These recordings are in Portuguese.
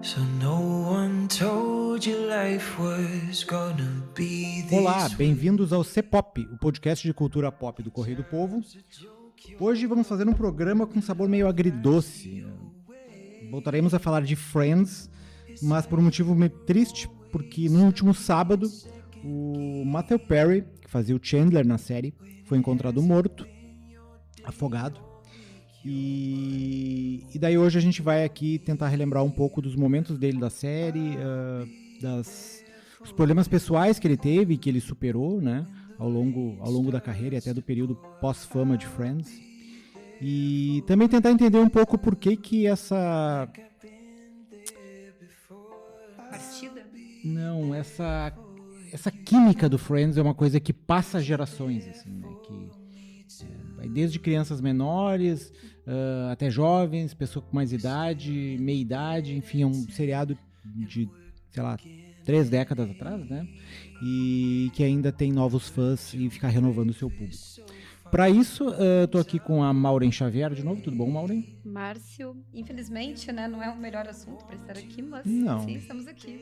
So no one told you life was gonna be this. Olá, bem-vindos ao C-Pop, o podcast de cultura pop do Correio do Povo. Hoje vamos fazer um programa com sabor meio agridoce. Voltaremos a falar de Friends, mas por um motivo meio triste, porque no último sábado, o Matthew Perry, que fazia o Chandler na série, foi encontrado morto, afogado. E daí hoje a gente vai aqui tentar relembrar um pouco dos momentos dele da série, os problemas pessoais que ele teve e que ele superou, né, ao longo da carreira e até do período pós-fama de Friends. E também tentar entender um pouco por que essa... Partida? Não, essa química do Friends é uma coisa que passa gerações, assim, né, que vai desde crianças menores até jovens, pessoas com mais idade, meia idade, enfim, é um seriado de, sei lá, 3 décadas atrás, né? E que ainda tem novos fãs e fica renovando o seu público. Para isso, tô aqui com a Maureen Xavier de novo. Tudo bom, Maureen? Márcio, infelizmente, né, não é o melhor assunto para estar aqui, mas Não. sim, estamos aqui.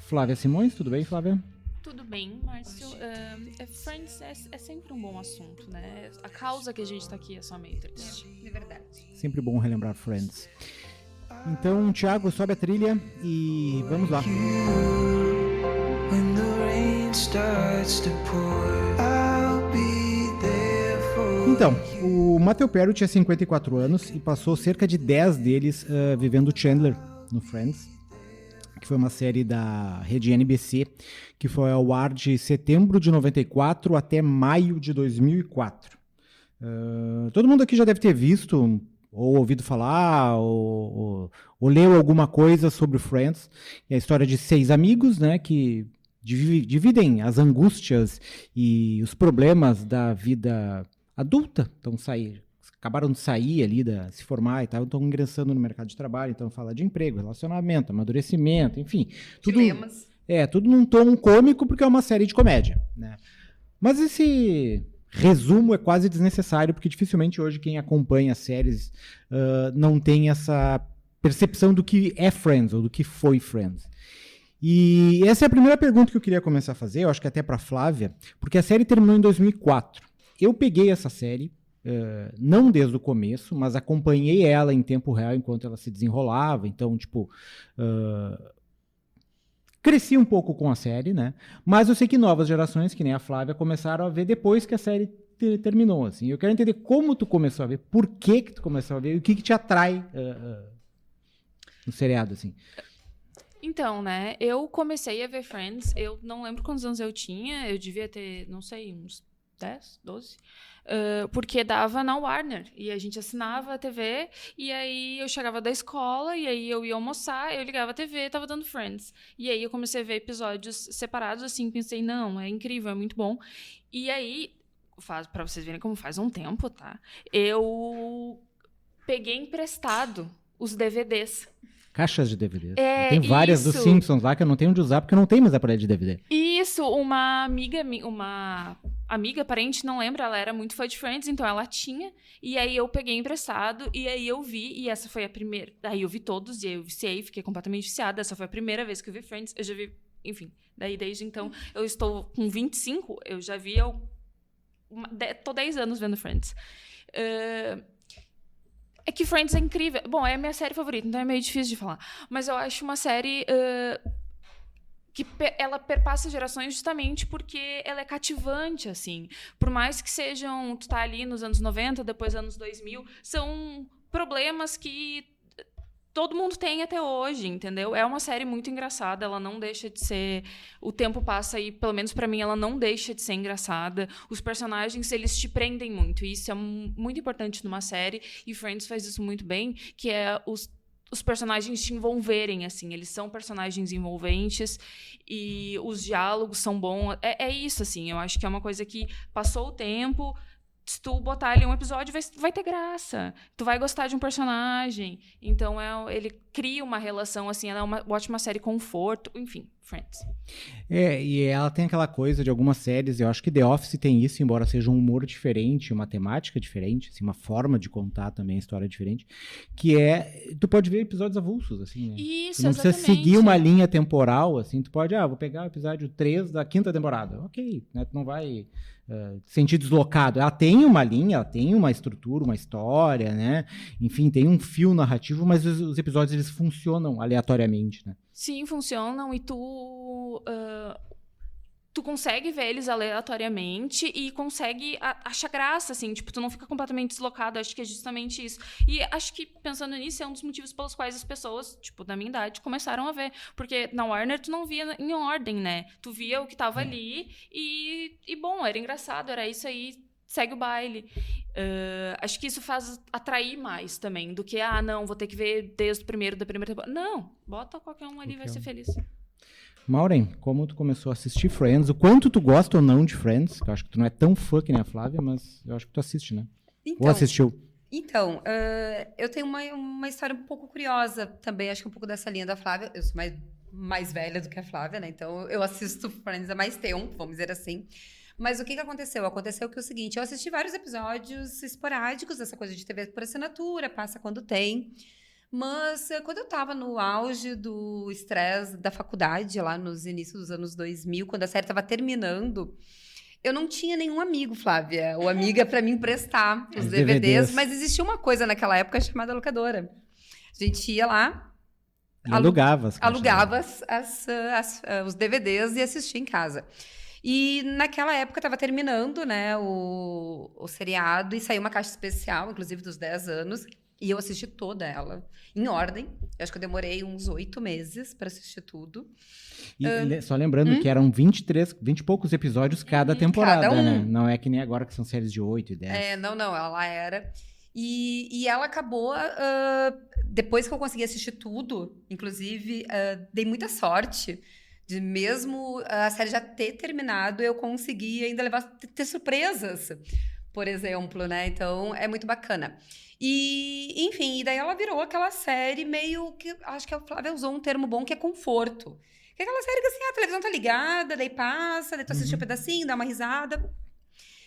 Flávia Simões, tudo bem, Flávia? Tudo bem, Márcio. Friends é sempre um bom assunto, né? A causa que a gente tá aqui é só meio triste. De verdade. Sempre bom relembrar Friends. Então, Thiago, sobe a trilha e vamos lá. When the rain starts to pour, I'll be there for Então, o Matthew Perry tinha 54 anos e passou cerca de 10 deles vivendo Chandler no Friends, que foi uma série da rede NBC, que foi ao ar de setembro de 94 até maio de 2004. Todo mundo aqui já deve ter visto, ou ouvido falar, ou leu alguma coisa sobre o Friends. É a história de 6 amigos, né, que dividem as angústias e os problemas da vida adulta. Então, acabaram de sair ali, se formar e tal, estão ingressando no mercado de trabalho, então fala de emprego, relacionamento, amadurecimento, enfim. Dilemas. Tudo num tom cômico, porque é uma série de comédia, né? Mas esse resumo é quase desnecessário, porque dificilmente hoje quem acompanha as séries não tem essa percepção do que é Friends, ou do que foi Friends. E essa é a primeira pergunta que eu queria começar a fazer, eu acho que até para Flávia, porque a série terminou em 2004. Eu peguei essa série, não desde o começo, mas acompanhei ela em tempo real enquanto ela se desenrolava, então, cresci um pouco com a série, né? Mas eu sei que novas gerações, que nem a Flávia, começaram a ver depois que a série terminou, assim. Eu quero entender como tu começou a ver, por que tu começou a ver, e o que te atrai no seriado, assim. Então, né, eu comecei a ver Friends, eu não lembro quantos anos eu tinha, eu devia ter, não sei, uns 10, 12, porque dava na Warner, e a gente assinava a TV, e aí eu chegava da escola, e aí eu ia almoçar, eu ligava a TV, tava dando Friends. E aí eu comecei a ver episódios separados, assim, pensei, não, é incrível, é muito bom. E aí, pra vocês verem como faz um tempo, tá? Eu peguei emprestado os DVDs. Caixas de DVDs. Tem várias isso. dos Simpsons lá que eu não tenho onde usar, porque eu não tenho mais aparelho de DVD. Isso, uma amiga, parente, não lembro, ela era muito fã de Friends, então ela tinha, e aí eu peguei emprestado, e aí eu vi, e essa foi a primeira, aí eu vi todos, e aí eu viciei, fiquei completamente viciada, essa foi a primeira vez que eu vi Friends, eu já vi, enfim, daí desde então, eu estou com 25, eu já vi, tô 10 anos vendo Friends. É que Friends é incrível. Bom, é a minha série favorita, então é meio difícil de falar. Mas eu acho uma série que ela perpassa gerações justamente porque ela é cativante, assim. Por mais que tu tá ali nos anos 90, depois anos 2000, são problemas que todo mundo tem até hoje, entendeu? É uma série muito engraçada, ela não deixa de ser... O tempo passa e, pelo menos pra mim, ela não deixa de ser engraçada. Os personagens, eles te prendem muito, e isso é muito importante numa série, e Friends faz isso muito bem, que é os personagens te envolverem, assim. Eles são personagens envolventes, e os diálogos são bons. É isso, assim, eu acho que é uma coisa que passou o tempo... Se tu botar ali um episódio, vai ter graça. Tu vai gostar de um personagem. Então, ele cria uma relação, assim, ela é uma ótima série conforto. Enfim, Friends. E ela tem aquela coisa de algumas séries, eu acho que The Office tem isso, embora seja um humor diferente, uma temática diferente, assim, uma forma de contar também a história diferente, que tu pode ver episódios avulsos, assim, né? Isso, Tu não precisa exatamente. seguir uma linha temporal, assim, tu pode, vou pegar o episódio 3 da 5ª temporada, ok, né? Tu não vai sentir deslocado. Ela tem uma linha, ela tem uma estrutura, uma história, né? Enfim, tem um fio narrativo, mas os episódios, eles funcionam aleatoriamente, né? Sim, funcionam e tu consegue ver eles aleatoriamente e consegue achar graça, assim, tipo, tu não fica completamente deslocado, acho que é justamente isso. E acho que, pensando nisso, é um dos motivos pelos quais as pessoas, tipo, da minha idade, começaram a ver. Porque na Warner tu não via em ordem, né? Tu via o que tava ali e bom, era engraçado, era isso aí, segue o baile. Acho que isso faz atrair mais também, do que, não, vou ter que ver desde o da primeira temporada. Não, bota qualquer um ali, vai ser feliz. Maureen, como tu começou a assistir Friends, o quanto tu gosta ou não de Friends, que eu acho que tu não é tão fã que nem a Flávia, mas eu acho que tu assiste, né? Ou assistiu? Então, eu tenho uma história um pouco curiosa também, acho que um pouco dessa linha da Flávia. Eu sou mais velha do que a Flávia, né? Então, eu assisto Friends há mais tempo, vamos dizer assim. Mas o que aconteceu? Aconteceu que é o seguinte, eu assisti vários episódios esporádicos, essa coisa de TV por assinatura, passa quando tem. Mas quando eu estava no auge do estresse da faculdade, lá nos inícios dos anos 2000, quando a série estava terminando, eu não tinha nenhum amigo, Flávia, ou amiga para me emprestar os DVDs, mas existia uma coisa naquela época chamada locadora. A gente ia lá, alugava os DVDs e assistia em casa. E naquela época estava terminando, né, o seriado e saiu uma caixa especial, inclusive dos 10 anos, e eu assisti toda ela, em ordem. Eu acho que eu demorei uns 8 meses para assistir tudo. E só lembrando que eram 20 e poucos episódios cada temporada, né? Não é que nem agora que são séries de 8 e 10. Não, ela era. E ela acabou, depois que eu consegui assistir tudo, inclusive, dei muita sorte de mesmo a série já ter terminado, eu consegui ainda ter surpresas, por exemplo, né? Então, é muito bacana. E, enfim, e daí ela virou aquela série meio que, acho que a Flávia usou um termo bom, que é conforto. Que é aquela série que, assim, a televisão tá ligada, daí passa, daí tu assiste um pedacinho, dá uma risada.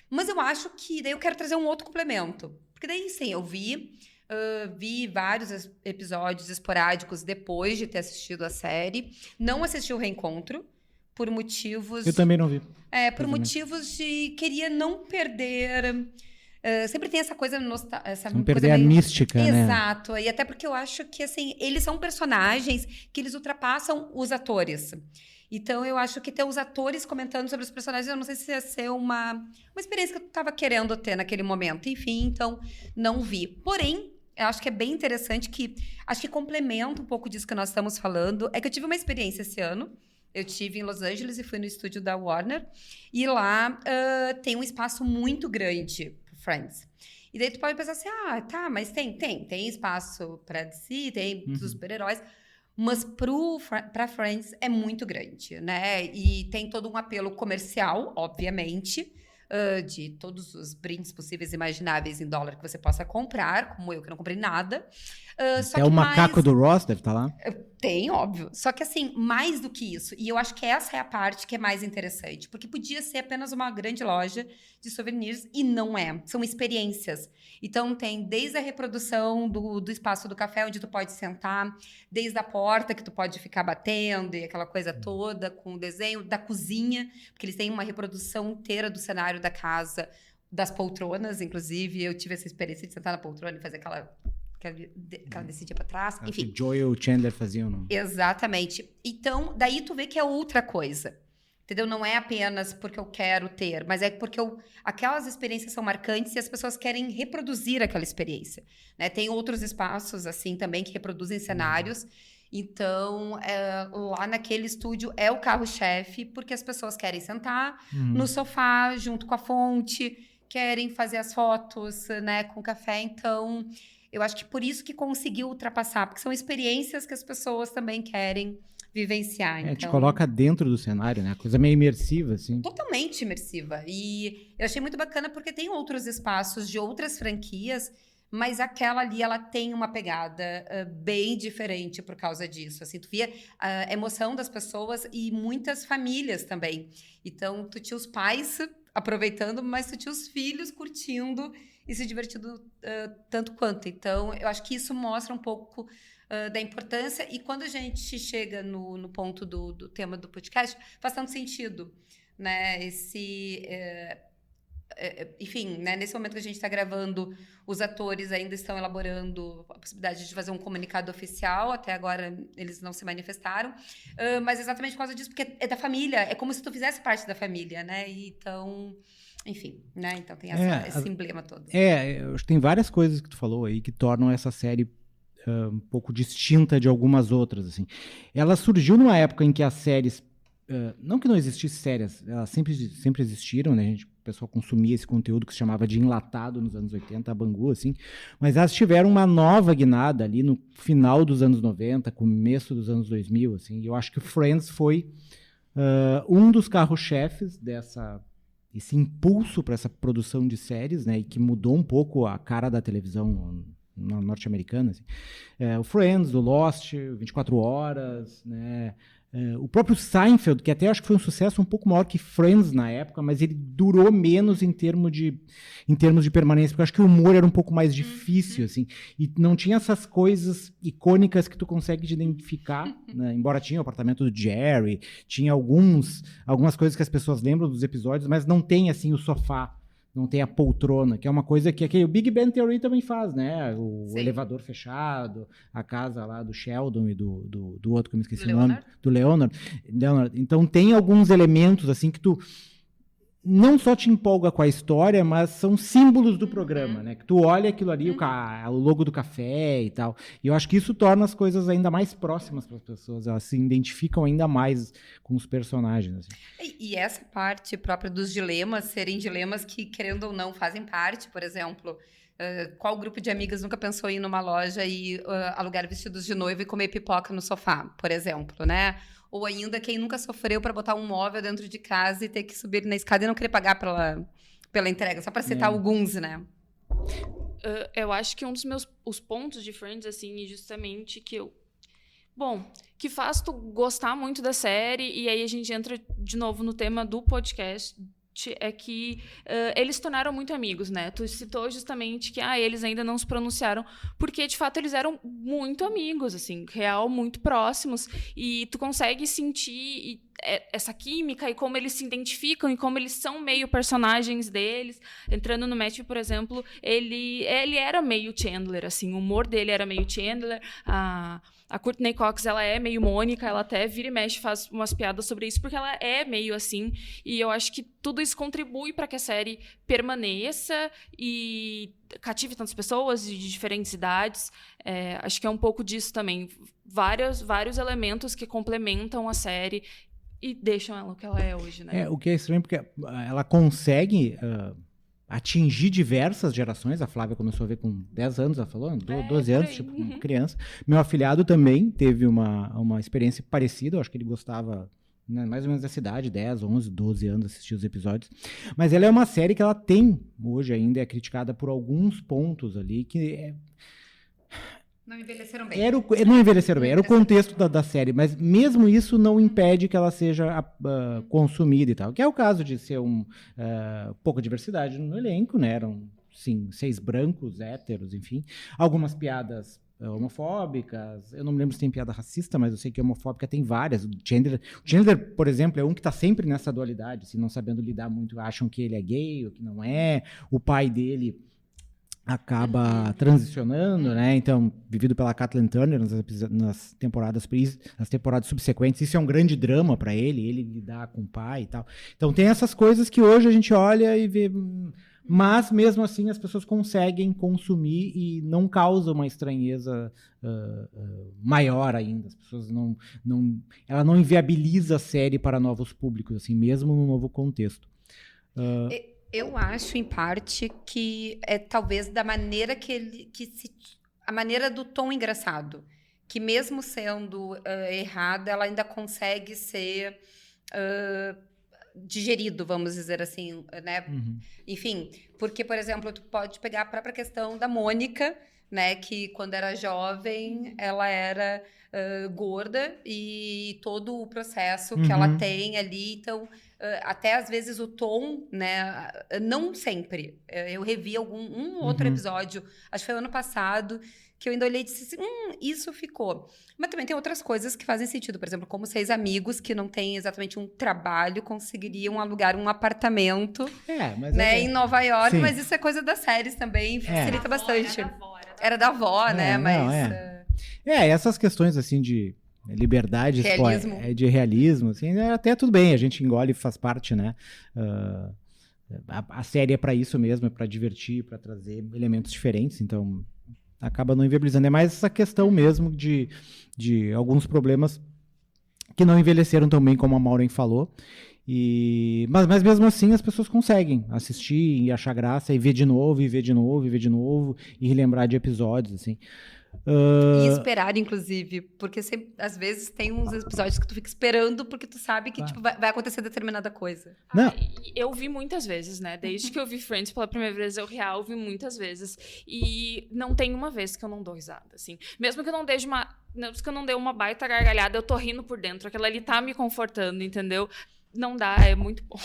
Mas eu acho que daí eu quero trazer um outro complemento. Porque daí, sim, eu vi vários episódios esporádicos depois de ter assistido a série. Não assisti o reencontro, por motivos... Eu também não vi. Por motivos de... Queria não perder... sempre tem essa coisa... Não perder a mística, né? Exato. E até porque eu acho que, assim, eles são personagens que eles ultrapassam os atores. Então, eu acho que ter os atores comentando sobre os personagens, eu não sei se ia ser uma experiência que eu estava querendo ter naquele momento. Enfim, então, não vi. Porém, eu acho que é bem interessante que... Acho que complementa um pouco disso que nós estamos falando. É que eu tive uma experiência esse ano. Eu estive em Los Angeles e fui no estúdio da Warner. E lá tem um espaço muito grande pro Friends. E daí tu pode pensar assim, tá, mas tem espaço para DC, tem dos super-heróis. Mas para Friends é muito grande, né? E tem todo um apelo comercial, obviamente, de todos os brindes possíveis e imagináveis em dólar que você possa comprar, como eu, que não comprei nada. Até o macaco do Ross deve estar lá. Tem, óbvio. Só que, assim, mais do que isso. E eu acho que essa é a parte que é mais interessante. Porque podia ser apenas uma grande loja de souvenirs e não é. São experiências. Então, tem desde a reprodução do espaço do café, onde tu pode sentar, desde a porta que tu pode ficar batendo e aquela coisa toda, com o desenho da cozinha, porque eles têm uma reprodução inteira do cenário da casa, das poltronas, inclusive. Eu tive essa experiência de sentar na poltrona e fazer aquela descidinha pra trás, enfim. Que Joey e o Chandler faziam, não? Exatamente. Então, daí tu vê que é outra coisa. Entendeu? Não é apenas porque eu quero ter, mas é porque aquelas experiências são marcantes e as pessoas querem reproduzir aquela experiência. Né? Tem outros espaços, assim, também, que reproduzem cenários. Então, lá naquele estúdio é o carro-chefe, porque as pessoas querem sentar no sofá, junto com a fonte, querem fazer as fotos, né, com café. Então, eu acho que por isso que conseguiu ultrapassar, porque são experiências que as pessoas também querem vivenciar. Então, te coloca dentro do cenário, né? Coisa meio imersiva, assim. Totalmente imersiva. E eu achei muito bacana porque tem outros espaços de outras franquias, mas aquela ali, ela tem uma pegada bem diferente por causa disso. Assim, tu via a emoção das pessoas e muitas famílias também. Então, tu tinha os pais aproveitando, mas tu tinha os filhos curtindo e se divertindo tanto quanto. Então, eu acho que isso mostra um pouco da importância. E quando a gente chega no ponto do tema do podcast, faz tanto sentido, né? Enfim, né, nesse momento que a gente está gravando, os atores ainda estão elaborando a possibilidade de fazer um comunicado oficial. Até agora eles não se manifestaram, mas exatamente por causa disso, porque é da família, é como se tu fizesse parte da família, né? Então, enfim, né? Então tem esse emblema todo. Eu acho que tem várias coisas que tu falou aí que tornam essa série um pouco distinta de algumas outras, assim. Ela surgiu numa época em que as séries, não que não existissem séries, elas sempre existiram, né? O pessoal consumia esse conteúdo que se chamava de enlatado nos anos 80, a Bangu, assim, mas elas tiveram uma nova guinada ali no final dos anos 90, começo dos anos 2000, assim, e eu acho que Friends foi um dos carros-chefes esse impulso para essa produção de séries, né, e que mudou um pouco a cara da televisão norte-americana, assim. O Friends, o Lost, 24 Horas, né, o próprio Seinfeld, que até acho que foi um sucesso um pouco maior que Friends na época, mas ele durou menos em termos de permanência, porque eu acho que o humor era um pouco mais difícil, assim, e não tinha essas coisas icônicas que tu consegue identificar, né? Embora tinha o apartamento do Jerry, tinha algumas coisas que as pessoas lembram dos episódios, mas não tem, assim, o sofá, não tem a poltrona, que é uma coisa que o Big Bang Theory também faz, né? O elevador fechado, a casa lá do Sheldon e do outro que eu me esqueci o nome, do Leonard. Então tem alguns elementos assim que tu não só te empolga com a história, mas são símbolos do programa, né? Que tu olha aquilo ali, o logo do café e tal. E eu acho que isso torna as coisas ainda mais próximas para as pessoas. Elas se identificam ainda mais com os personagens. Assim. E essa parte própria dos dilemas, serem dilemas que, querendo ou não, fazem parte, por exemplo... qual grupo de amigas nunca pensou em ir numa loja e alugar vestidos de noiva e comer pipoca no sofá, por exemplo, né? Ou ainda quem nunca sofreu para botar um móvel dentro de casa e ter que subir na escada e não querer pagar pela entrega, só para citar alguns, né? Eu acho que um dos os pontos de Friends, assim, é justamente que faz tu gostar muito da série, e aí a gente entra de novo no tema do podcast, é que eles se tornaram muito amigos, né? Tu citou justamente que eles ainda não se pronunciaram, porque de fato eles eram muito amigos, assim, real, muito próximos, e tu consegue sentir essa química e como eles se identificam e como eles são meio personagens deles. Entrando no Matthew, por exemplo, ele era meio Chandler, assim, o humor dele era meio Chandler, a Courtney Cox, ela é meio Mônica, ela até vira e mexe, faz umas piadas sobre isso, porque ela é meio assim, e eu acho que tudo isso contribui para que a série permaneça e cative tantas pessoas de diferentes idades. Acho que é um pouco disso também. Vários elementos que complementam a série e deixam ela o que ela é hoje, né? O que é estranho, porque ela consegue... atingir diversas gerações. A Flávia começou a ver com 10 anos, ela falou, 12 anos, tipo, uma criança. Meu afilhado também teve uma experiência parecida, eu acho que ele gostava, né, mais ou menos dessa idade, 10, 11, 12 anos, assistir os episódios. Mas ela é uma série que ela tem, hoje ainda, é criticada por alguns pontos ali, que não envelheceram bem. Não envelheceram bem, era o contexto da série, mas mesmo isso não impede que ela seja consumida e tal. Que é o caso de ser pouca diversidade no elenco, né? Eram, sim, 6 brancos, héteros, enfim. Algumas piadas homofóbicas. Eu não me lembro se tem piada racista, mas eu sei que homofóbica tem várias. O Chandler, por exemplo, é um que está sempre nessa dualidade, assim, não sabendo lidar muito, acham que ele é gay ou que não é. O pai dele acaba transicionando, né? Então, vivido pela Kathleen Turner nas temporadas subsequentes, isso é um grande drama para ele lidar com o pai e tal. Então, tem essas coisas que hoje a gente olha e vê, mas mesmo assim as pessoas conseguem consumir e não causa uma estranheza maior ainda. As pessoas ela não inviabiliza a série para novos públicos, assim, mesmo no novo contexto. Eu acho, em parte, que é talvez da maneira a maneira do tom engraçado, que mesmo sendo errada, ela ainda consegue ser digerido, vamos dizer assim, né? Enfim, porque, por exemplo, tu pode pegar a própria questão da Mônica, né? Que quando era jovem, ela era gorda e todo o processo que ela tem ali, então... até às vezes o tom, né? Não sempre. Eu revi outro episódio, acho que foi ano passado, que eu ainda olhei e disse assim, isso ficou. Mas também tem outras coisas que fazem sentido. Por exemplo, como 6 amigos que não têm exatamente um trabalho conseguiriam alugar um apartamento Mas né, em Nova York. Sim. Mas isso é coisa das séries também, facilita bastante. Era da avó, Era da avó, né? Mas... essas questões assim de liberdade, Realismo. de realismo, assim, até tudo bem, a gente engole e faz parte, né? A série é pra isso mesmo, é pra divertir, pra trazer elementos diferentes, então acaba não inviabilizando. É mais essa questão mesmo de alguns problemas que não envelheceram tão bem como a Maureen falou. Mas mesmo assim as pessoas conseguem assistir e achar graça e ver de novo, e ver de novo, e ver de novo, e relembrar de episódios, assim. E esperar, inclusive, porque sempre, às vezes tem uns episódios que tu fica esperando porque tu sabe que tipo, vai acontecer determinada coisa. Não. Eu vi muitas vezes, né? Desde que eu vi Friends pela primeira vez, eu vi muitas vezes. E não tem uma vez que eu não dou risada, assim. Mesmo que eu não dê uma baita gargalhada, eu tô rindo por dentro. Aquela ali tá me confortando, entendeu? Não dá, é muito bom.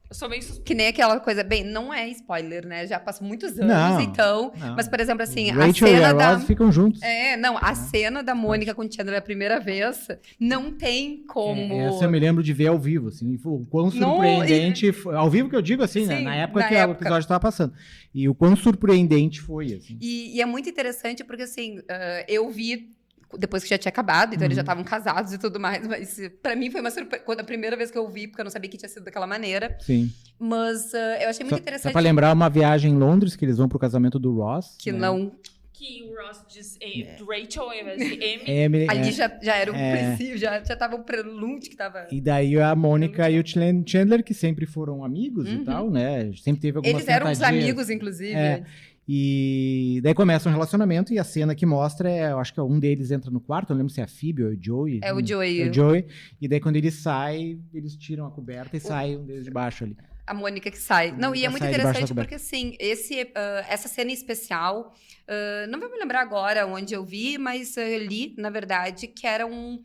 Eu sou meio Que nem aquela coisa, bem, não é spoiler, né? Já passou muitos anos, Não, então. não. Mas, por exemplo, assim, Rachel a e cena a da. Ross ficam juntos. A cena da Mônica com o Chandler a primeira vez não tem como. Essa eu me lembro de ver ao vivo, assim, o quão surpreendente foi. Ao vivo que eu digo, assim, né? Sim, Na época na que época. o episódio estava passando. E o quão surpreendente foi, assim. E é muito interessante porque, assim, eu vi depois que já tinha acabado, então eles já estavam casados e tudo mais, mas pra mim foi uma surpresa, quando a primeira vez que eu vi, porque eu não sabia que tinha sido daquela maneira. Sim. Mas eu achei muito Só interessante. pra lembrar, uma viagem em Londres, que eles vão pro casamento do Ross. Que né? não... que o Ross diz Rachel ao invés de Amy. Emily, Ali já era um princípio, já tava um prelúdio que tava... E daí a Mônica e o Chandler, que sempre foram amigos e tal, né? Sempre teve algumas Eles eram os tentadinhas. amigos, inclusive. E daí começa um relacionamento e a cena que mostra eu acho que um deles entra no quarto, eu não lembro se é a Phoebe ou o Joey. É o Joey. É o Joey. E daí quando ele sai, eles tiram a coberta e sai um deles de baixo ali. A Mônica que sai. Não, e é muito sai debaixo da interessante coberta. porque, assim, essa cena especial, não vou me lembrar agora onde eu vi, mas eu li, na verdade, que era um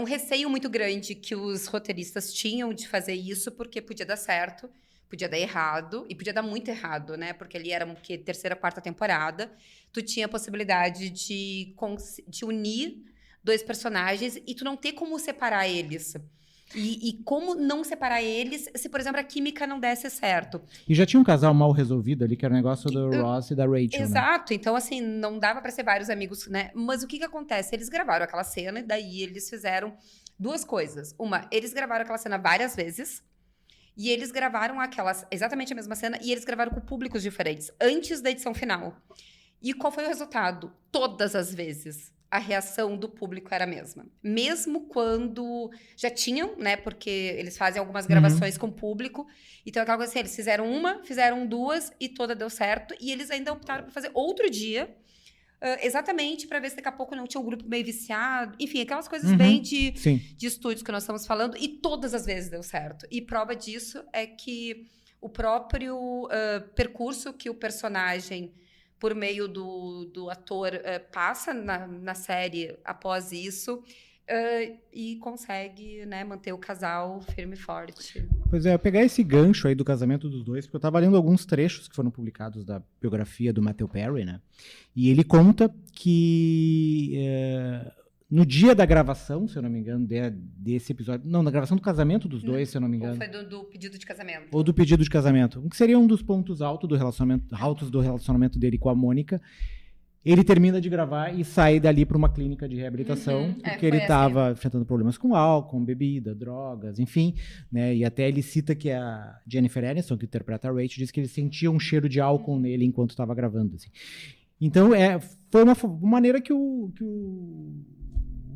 receio muito grande que os roteiristas tinham de fazer isso, porque podia dar certo, podia dar errado, e podia dar muito errado, né? Porque ali era terceira, quarta temporada, tu tinha a possibilidade de unir 2 personagens e tu não ter como separar eles. E como não separar eles se, por exemplo, a química não desse certo. E já tinha um casal mal resolvido ali, que era o negócio do Ross e da Rachel, Exato. Né? Então, assim, não dava pra ser vários amigos, né? Mas o que acontece? Eles gravaram aquela cena e daí eles fizeram 2 coisas. Uma, eles gravaram aquela cena várias vezes e eles gravaram exatamente a mesma cena e eles gravaram com públicos diferentes antes da edição final. E qual foi o resultado? Todas as vezes a reação do público era a mesma. Mesmo quando já tinham, né? Porque eles fazem algumas gravações com o público. Então, aquela coisa assim, eles fizeram 2 e toda deu certo. E eles ainda optaram por fazer outro dia, exatamente para ver se daqui a pouco não tinha um grupo meio viciado. Enfim, aquelas coisas bem de estúdios que nós estamos falando. E todas as vezes deu certo. E prova disso é que o próprio percurso que o personagem... por meio do ator, passa na série após isso e consegue, né, manter o casal firme e forte. Pois é, eu pegar esse gancho aí do casamento dos dois, porque eu tava lendo alguns trechos que foram publicados da biografia do Matthew Perry, né? E ele conta que no dia da gravação, se eu não me engano, desse episódio... Não, na gravação do casamento dos dois, se eu não me engano. Ou foi do pedido de casamento. Ou do pedido de casamento. Que seria um dos pontos altos do relacionamento dele com a Mônica. Ele termina de gravar e sai dali para uma clínica de reabilitação, porque ele estava enfrentando problemas com álcool, com bebida, drogas, enfim. Né? E até ele cita que a Jennifer Aniston, que interpreta a Rachel, disse que ele sentia um cheiro de álcool nele enquanto estava gravando. Assim. Então, foi uma maneira que o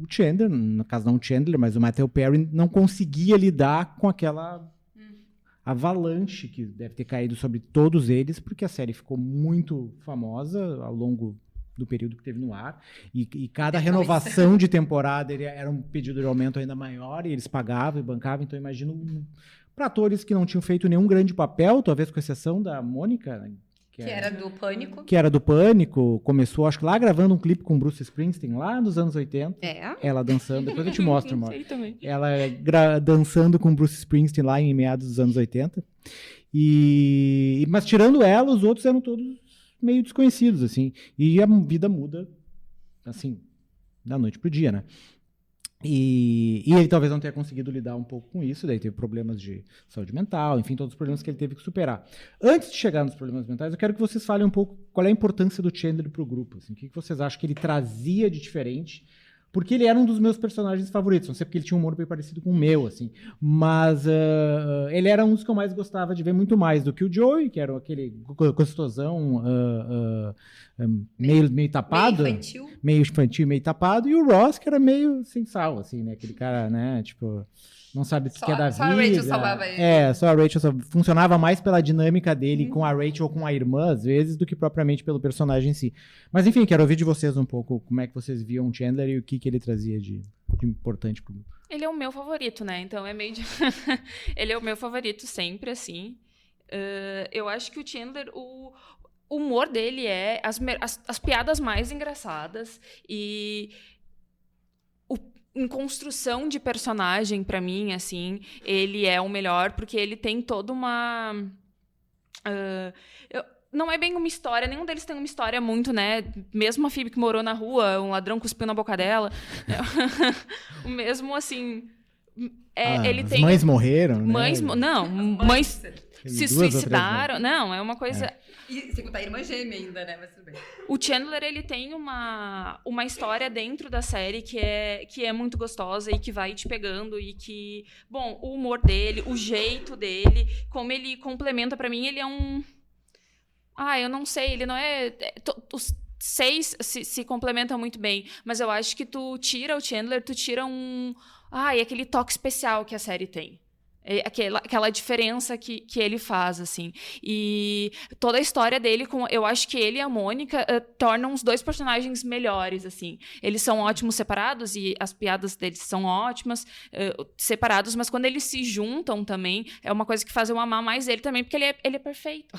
Chandler, no caso não o Chandler, mas o Matthew Perry, não conseguia lidar com aquela avalanche que deve ter caído sobre todos eles, porque a série ficou muito famosa ao longo do período que teve no ar, e cada renovação de temporada era um pedido de aumento ainda maior, e eles pagavam e bancavam, então imagino para atores que não tinham feito nenhum grande papel, talvez com exceção da Mônica, né, Que era do Pânico. que era do Pânico, começou, acho que lá gravando um clipe com Bruce Springsteen, lá nos anos 80. Ela dançando, depois eu te mostro, amor. Sei também. Ela dançando com Bruce Springsteen lá em meados dos anos 80. Mas tirando ela, os outros eram todos meio desconhecidos, assim. E a vida muda, assim, da noite pro dia, né? E ele talvez não tenha conseguido lidar um pouco com isso, daí teve problemas de saúde mental, enfim, todos os problemas que ele teve que superar. Antes de chegar nos problemas mentais, eu quero que vocês falem um pouco qual é a importância do Chandler pro grupo, assim, o que vocês acham que ele trazia de diferente, porque ele era um dos meus personagens favoritos, não sei porque ele tinha um humor bem parecido com o meu, assim, mas ele era um dos que eu mais gostava de ver, muito mais do que o Joey, que era aquele gostosão meio tapado. Meio infantil, meio tapado, e o Ross, que era meio sem sal, assim, né? Aquele cara, né, tipo, não sabe o que é da vida. Só a Rachel salvava ele. Só a Rachel funcionava mais pela dinâmica dele com a Rachel ou com a irmã, às vezes, do que propriamente pelo personagem em si. Mas, enfim, quero ouvir de vocês um pouco como é que vocês viam o Chandler e o que ele trazia de importante pro grupo. Ele é o meu favorito, né? Então é meio de... Ele é o meu favorito sempre, assim. Eu acho que o Chandler... O humor dele é as piadas mais engraçadas e em construção de personagem, pra mim, assim, ele é o melhor, porque ele tem toda uma... não é bem uma história, nenhum deles tem uma história muito, né? Mesmo a Phoebe que morou na rua, um ladrão cuspiu na boca dela. O mesmo, assim... ele as tem... mães morreram, né? Mães se suicidaram. Não, é uma coisa... E sem contar a irmã gêmea ainda, né? Mas tudo bem. O Chandler, ele tem uma história dentro da série que é muito gostosa e que vai te pegando e que... Bom, o humor dele, o jeito dele, como ele complementa pra mim, ele é um... eu não sei, ele não é... Os 6 se complementam muito bem, mas eu acho que tu tira o Chandler, tu tira aquele toque especial que a série tem. Aquela diferença que ele faz, assim. E toda a história dele, eu acho que ele e a Mônica tornam os dois personagens melhores, assim. Eles são ótimos separados e as piadas deles são ótimas separados, mas quando eles se juntam também, é uma coisa que faz eu amar mais ele também, porque ele é perfeito.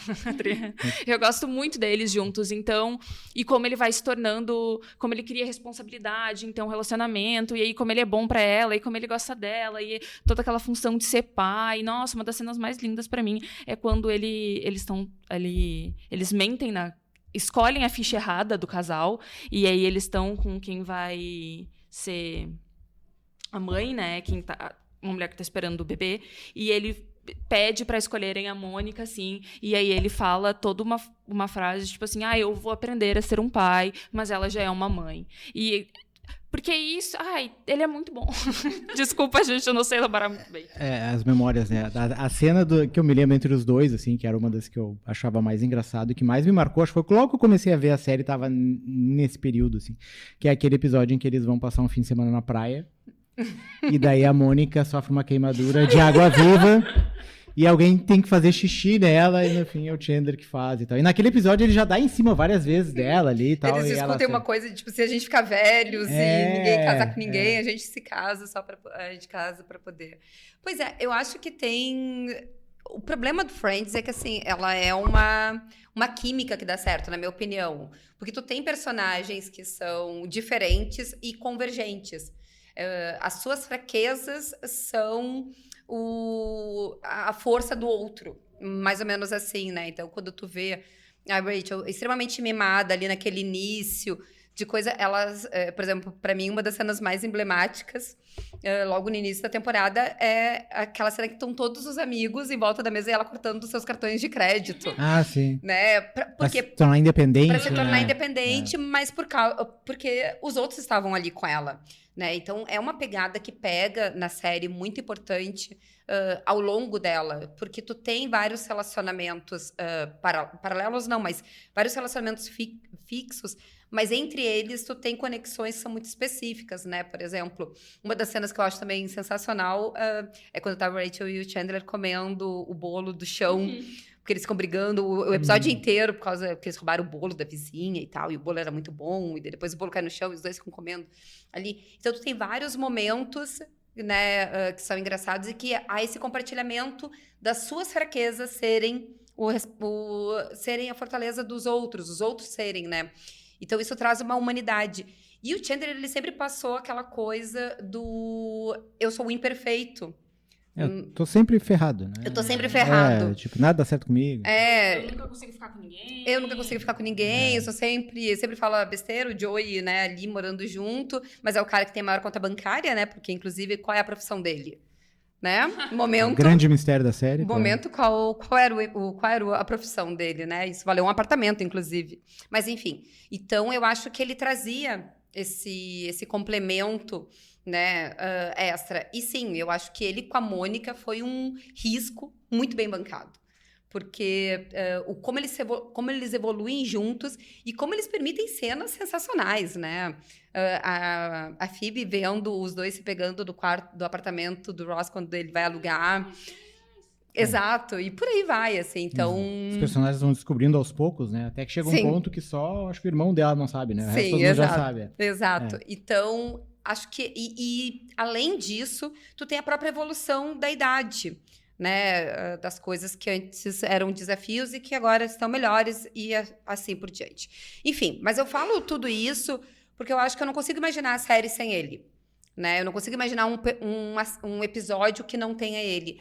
Eu gosto muito deles juntos, então... E como ele vai se tornando... Como ele cria responsabilidade, então, relacionamento, e aí como ele é bom pra ela, e como ele gosta dela, e toda aquela função de ser pai. Nossa, uma das cenas mais lindas pra mim é quando eles estão ali, eles mentem escolhem a ficha errada do casal e aí eles estão com quem vai ser a mãe, né, uma mulher que tá esperando o bebê, e ele pede pra escolherem a Mônica, assim, e aí ele fala toda uma frase, tipo assim, eu vou aprender a ser um pai, mas ela já é uma mãe. Porque isso... ele é muito bom. Desculpa, gente, eu não sei elaborar muito bem. As memórias, né? A cena que eu me lembro entre os dois, assim, que era uma das que eu achava mais engraçado e que mais me marcou, acho que foi logo que eu comecei a ver a série, tava nesse período, assim, que é aquele episódio em que eles vão passar um fim de semana na praia, e daí a Mônica sofre uma queimadura de água viva, e alguém tem que fazer xixi nela, e no fim é o Chandler que faz e tal. E naquele episódio ele já dá em cima várias vezes dela ali e tal. Eles discutem uma coisa de, tipo, se a gente ficar velhos e ninguém casar com ninguém, a gente se casa a gente casa pra poder... Pois é, eu acho que tem... O problema do Friends é que, assim, ela é uma química que dá certo, na minha opinião. Porque tu tem personagens que são diferentes e convergentes. As suas fraquezas são... a força do outro, mais ou menos assim, né? Então, quando tu vê a Rachel extremamente mimada ali naquele início de coisa, por exemplo, pra mim, uma das cenas mais emblemáticas, logo no início da temporada, é aquela cena que estão todos os amigos em volta da mesa e ela cortando os seus cartões de crédito. Sim. Né? Pra se tornar independente. Pra se tornar independente, mas porque os outros estavam ali com ela. Né? Então, é uma pegada que pega na série muito importante ao longo dela, porque tu tem vários relacionamentos paralelos, não, mas vários relacionamentos fixos, mas entre eles tu tem conexões que são muito específicas, né? Por exemplo, uma das cenas que eu acho também sensacional é quando tá a Rachel e o Chandler comendo o bolo do chão, porque eles ficam brigando o episódio inteiro por causa que eles roubaram o bolo da vizinha e tal, e o bolo era muito bom, e depois o bolo cai no chão e os dois ficam comendo ali. Então, tu tem vários momentos né, que são engraçados, e que há esse compartilhamento das suas fraquezas serem serem a fortaleza dos outros, os outros serem, né? Então isso traz uma humanidade. E o Chandler, ele sempre passou aquela coisa do eu sou o imperfeito. Eu tô sempre ferrado, né? Eu tô sempre ferrado. Tipo, nada dá certo comigo. Eu nunca consigo ficar com ninguém. Eu nunca consigo ficar com ninguém, eu sempre falo besteira, o Joey, né, ali morando junto, mas é o cara que tem a maior conta bancária, né, porque inclusive qual é a profissão dele, né? Momento, Grande mistério da série. momento qual era a profissão dele, né? Isso valeu um apartamento, inclusive. Mas enfim, então eu acho que ele trazia esse complemento, né, extra. E sim, eu acho que ele com a Mônica foi um risco muito bem bancado. Porque como eles evoluem juntos e como eles permitem cenas sensacionais, né? A Phoebe vendo os dois se pegando do apartamento do Ross quando ele vai alugar. Exato, e por aí vai, assim, então... Os personagens vão descobrindo aos poucos, né? Até que chega um ponto que só, acho que o irmão dela não sabe, né? O resto todo mundo já sabe. Exato. Então, acho que... E além disso, tu tem a própria evolução da idade, né? Das coisas que antes eram desafios e que agora estão melhores e assim por diante. Enfim, mas eu falo tudo isso porque eu acho que eu não consigo imaginar a série sem ele, né? Eu não consigo imaginar um episódio que não tenha ele.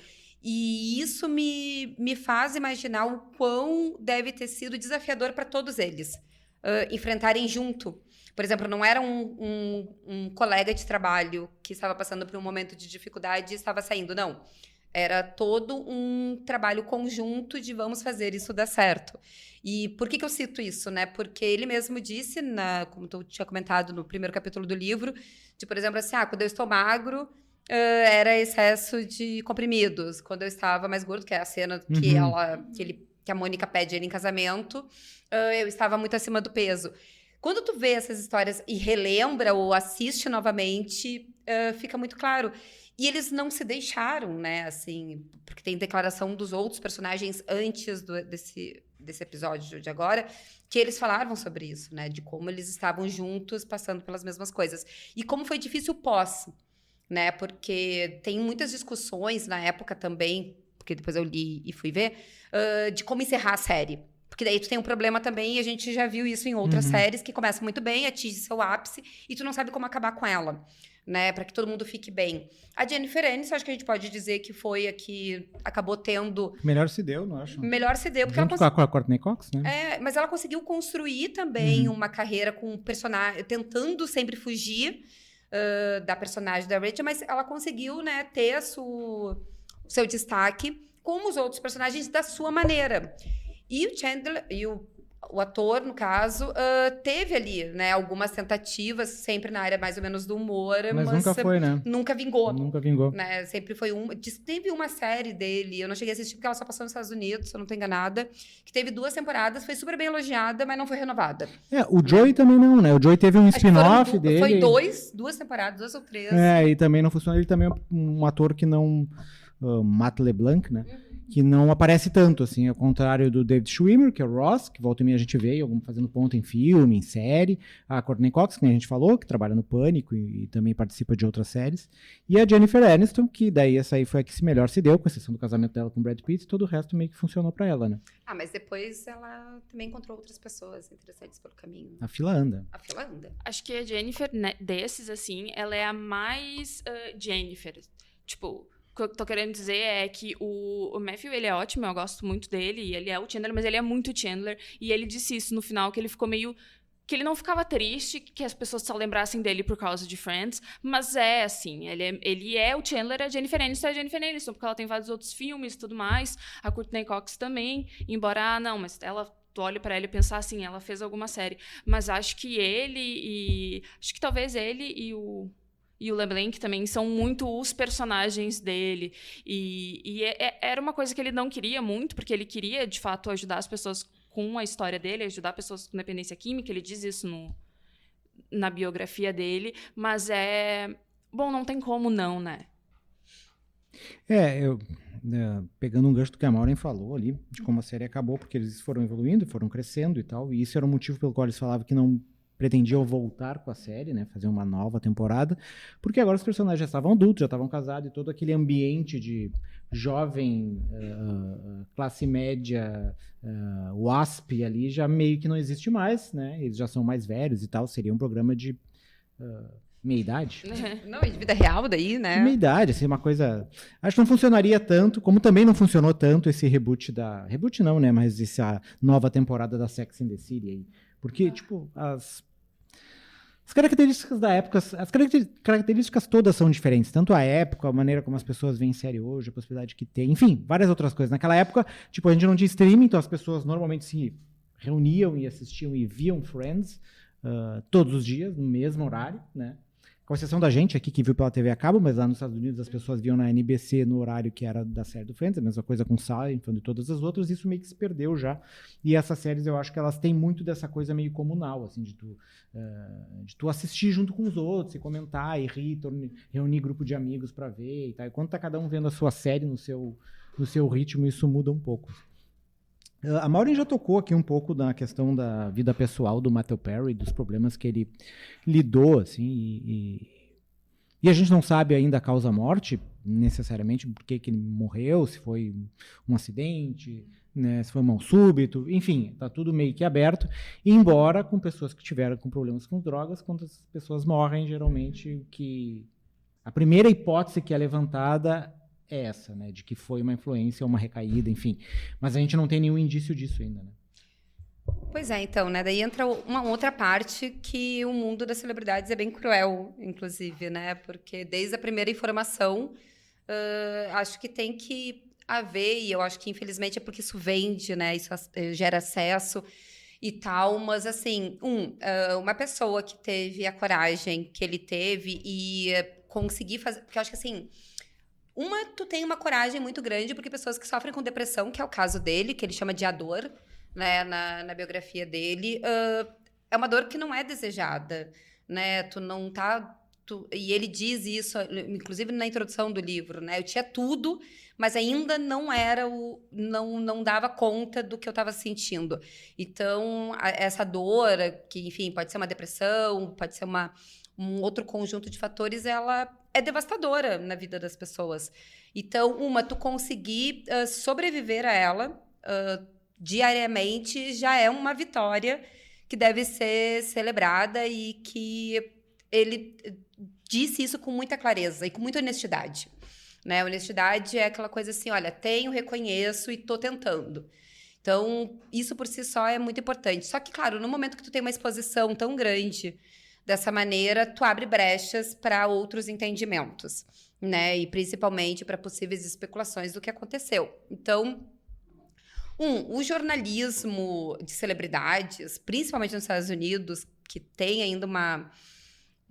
E isso me faz imaginar o quão deve ter sido desafiador para todos eles enfrentarem junto. Por exemplo, não era um colega de trabalho que estava passando por um momento de dificuldade e estava saindo, não. Era todo um trabalho conjunto de vamos fazer isso dar certo. E por que eu cito isso, né? Porque ele mesmo disse, como tu tinha comentado no primeiro capítulo do livro, de, por exemplo, assim, quando eu estou magro, era excesso de comprimidos. Quando eu estava mais gordo, que é a cena que a Mônica pede ele em casamento, eu estava muito acima do peso. Quando tu vê essas histórias e relembra ou assiste novamente, fica muito claro. E eles não se deixaram, né, assim, porque tem declaração dos outros personagens antes desse episódio de agora, que eles falavam sobre isso, né, de como eles estavam juntos, passando pelas mesmas coisas. E como foi difícil o pós, né, porque tem muitas discussões na época também, porque depois eu li e fui ver, de como encerrar a série. Porque daí tu tem um problema também, e a gente já viu isso em outras séries, que começam muito bem, atinge seu ápice, e tu não sabe como acabar com ela, né? Pra que todo mundo fique bem. A Jennifer Aniston, acho que a gente pode dizer que foi a que acabou tendo... Melhor se deu, não acho? Melhor se deu, porque junto com a Courtney Cox, né? mas ela conseguiu construir também uma carreira com um personagem, tentando sempre fugir da personagem da Rachel, mas ela conseguiu, né, ter o seu destaque como os outros personagens da sua maneira. E o Chandler, o ator, no caso, teve ali, né, algumas tentativas, sempre na área mais ou menos do humor, mas nunca foi, né? Nunca vingou. Nunca vingou. Né? Sempre foi teve uma série dele, eu não cheguei a assistir porque ela só passou nos Estados Unidos, se eu não tô enganada, que teve 2 temporadas, foi super bem elogiada, mas não foi renovada. O Joey também não, né? O Joey teve um spin-off dele. Foi 2 temporadas, 2 ou 3. E também não funcionou. Ele também é um ator que não... Matt LeBlanc, né? Que não aparece tanto, assim, ao contrário do David Schwimmer, que é o Ross, que volta e meia a gente vê fazendo ponto em filme, em série, a Courtney Cox, que nem a gente falou, que trabalha no Pânico e também participa de outras séries, e a Jennifer Aniston, que daí essa aí foi a que melhor se deu, com exceção do casamento dela com o Brad Pitt, e todo o resto meio que funcionou pra ela, né? Mas depois ela também encontrou outras pessoas interessantes pelo caminho. A fila anda. Acho que a Jennifer, né, desses, assim, ela é a mais Jennifer. Tipo... O que eu tô querendo dizer é que o Matthew, ele é ótimo, eu gosto muito dele, e ele é o Chandler, mas ele é muito Chandler, e ele disse isso no final, que ele ficou meio... que ele não ficava triste que as pessoas só lembrassem dele por causa de Friends, mas assim, ele é o Chandler, a Jennifer Aniston é a Jennifer Aniston, porque ela tem vários outros filmes e tudo mais, a Courtney Cox também, embora, mas ela... Tu olha pra ele e pensar assim, ela fez alguma série, mas acho que acho que talvez ele e o LeBlanc também são muito os personagens dele. Era uma coisa que ele não queria muito, porque ele queria, de fato, ajudar as pessoas com a história dele, ajudar pessoas com dependência química. Ele diz isso na biografia dele. Mas bom, não tem como não, né? Pegando um gancho do que a Maureen falou ali, de como a série acabou, porque eles foram evoluindo, foram crescendo e tal, e isso era o motivo pelo qual eles falavam que não pretendiam voltar com a série, né, fazer uma nova temporada, porque agora os personagens já estavam adultos, já estavam casados, e todo aquele ambiente de jovem, classe média, WASP ali, já meio que não existe mais, né, eles já são mais velhos e tal, seria um programa de meia-idade. Não, e de vida real daí, né? De meia-idade, assim, uma coisa... Acho que não funcionaria tanto, como também não funcionou tanto esse reboot Reboot não, né, mas essa nova temporada da Sex and the City aí. Porque, tipo, as características da época, as características todas são diferentes. Tanto a época, a maneira como as pessoas veem série hoje, a possibilidade que tem, enfim, várias outras coisas. Naquela época, tipo, a gente não tinha streaming, então as pessoas normalmente se reuniam e assistiam e viam Friends todos os dias, no mesmo horário, né? Com exceção da gente aqui que viu pela TV a cabo, mas lá nos Estados Unidos as pessoas viam na NBC no horário que era da série do Friends, a mesma coisa com Seinfeld e todas as outras, isso meio que se perdeu já. E essas séries eu acho que elas têm muito dessa coisa meio comunal, assim, de tu assistir junto com os outros, e comentar, e rir, reunir grupo de amigos para ver e tal. E quando tá cada um vendo a sua série no seu ritmo, isso muda um pouco. A Maureen já tocou aqui um pouco na questão da vida pessoal do Matthew Perry, dos problemas que ele lidou, assim, e a gente não sabe ainda a causa-morte, necessariamente, por que ele morreu, se foi um acidente, né, se foi mal súbito, enfim, tá tudo meio que aberto, embora com pessoas que tiveram com problemas com drogas, quando as pessoas morrem, geralmente, a primeira hipótese que é levantada é essa, né, de que foi uma influência, uma recaída, enfim. Mas a gente não tem nenhum indício disso ainda, né? Pois é, então, né? Daí entra uma outra parte que o mundo das celebridades é bem cruel, inclusive, né? Porque desde a primeira informação, acho que tem que haver, e eu acho que infelizmente é porque isso vende, né? Isso gera acesso e tal, mas assim, uma pessoa que teve a coragem que ele teve e conseguir fazer, porque eu acho que assim, tu tem uma coragem muito grande, porque pessoas que sofrem com depressão, que é o caso dele, que ele chama de a dor, né, na biografia dele, é uma dor que não é desejada, né, tu não tá... e ele diz isso, inclusive na introdução do livro, né, eu tinha tudo, mas ainda não era não dava conta do que eu estava sentindo. Então, essa dor, que, enfim, pode ser uma depressão, pode ser um outro conjunto de fatores, ela é devastadora na vida das pessoas. Então, tu conseguir sobreviver a ela diariamente já é uma vitória que deve ser celebrada, e que ele disse isso com muita clareza e com muita honestidade. Né? Honestidade é aquela coisa assim, olha, reconheço e tô tentando. Então, isso por si só é muito importante. Só que, claro, no momento que tu tem uma exposição tão grande dessa maneira, tu abre brechas para outros entendimentos, né? E principalmente para possíveis especulações do que aconteceu. Então, o jornalismo de celebridades, principalmente nos Estados Unidos, que tem ainda uma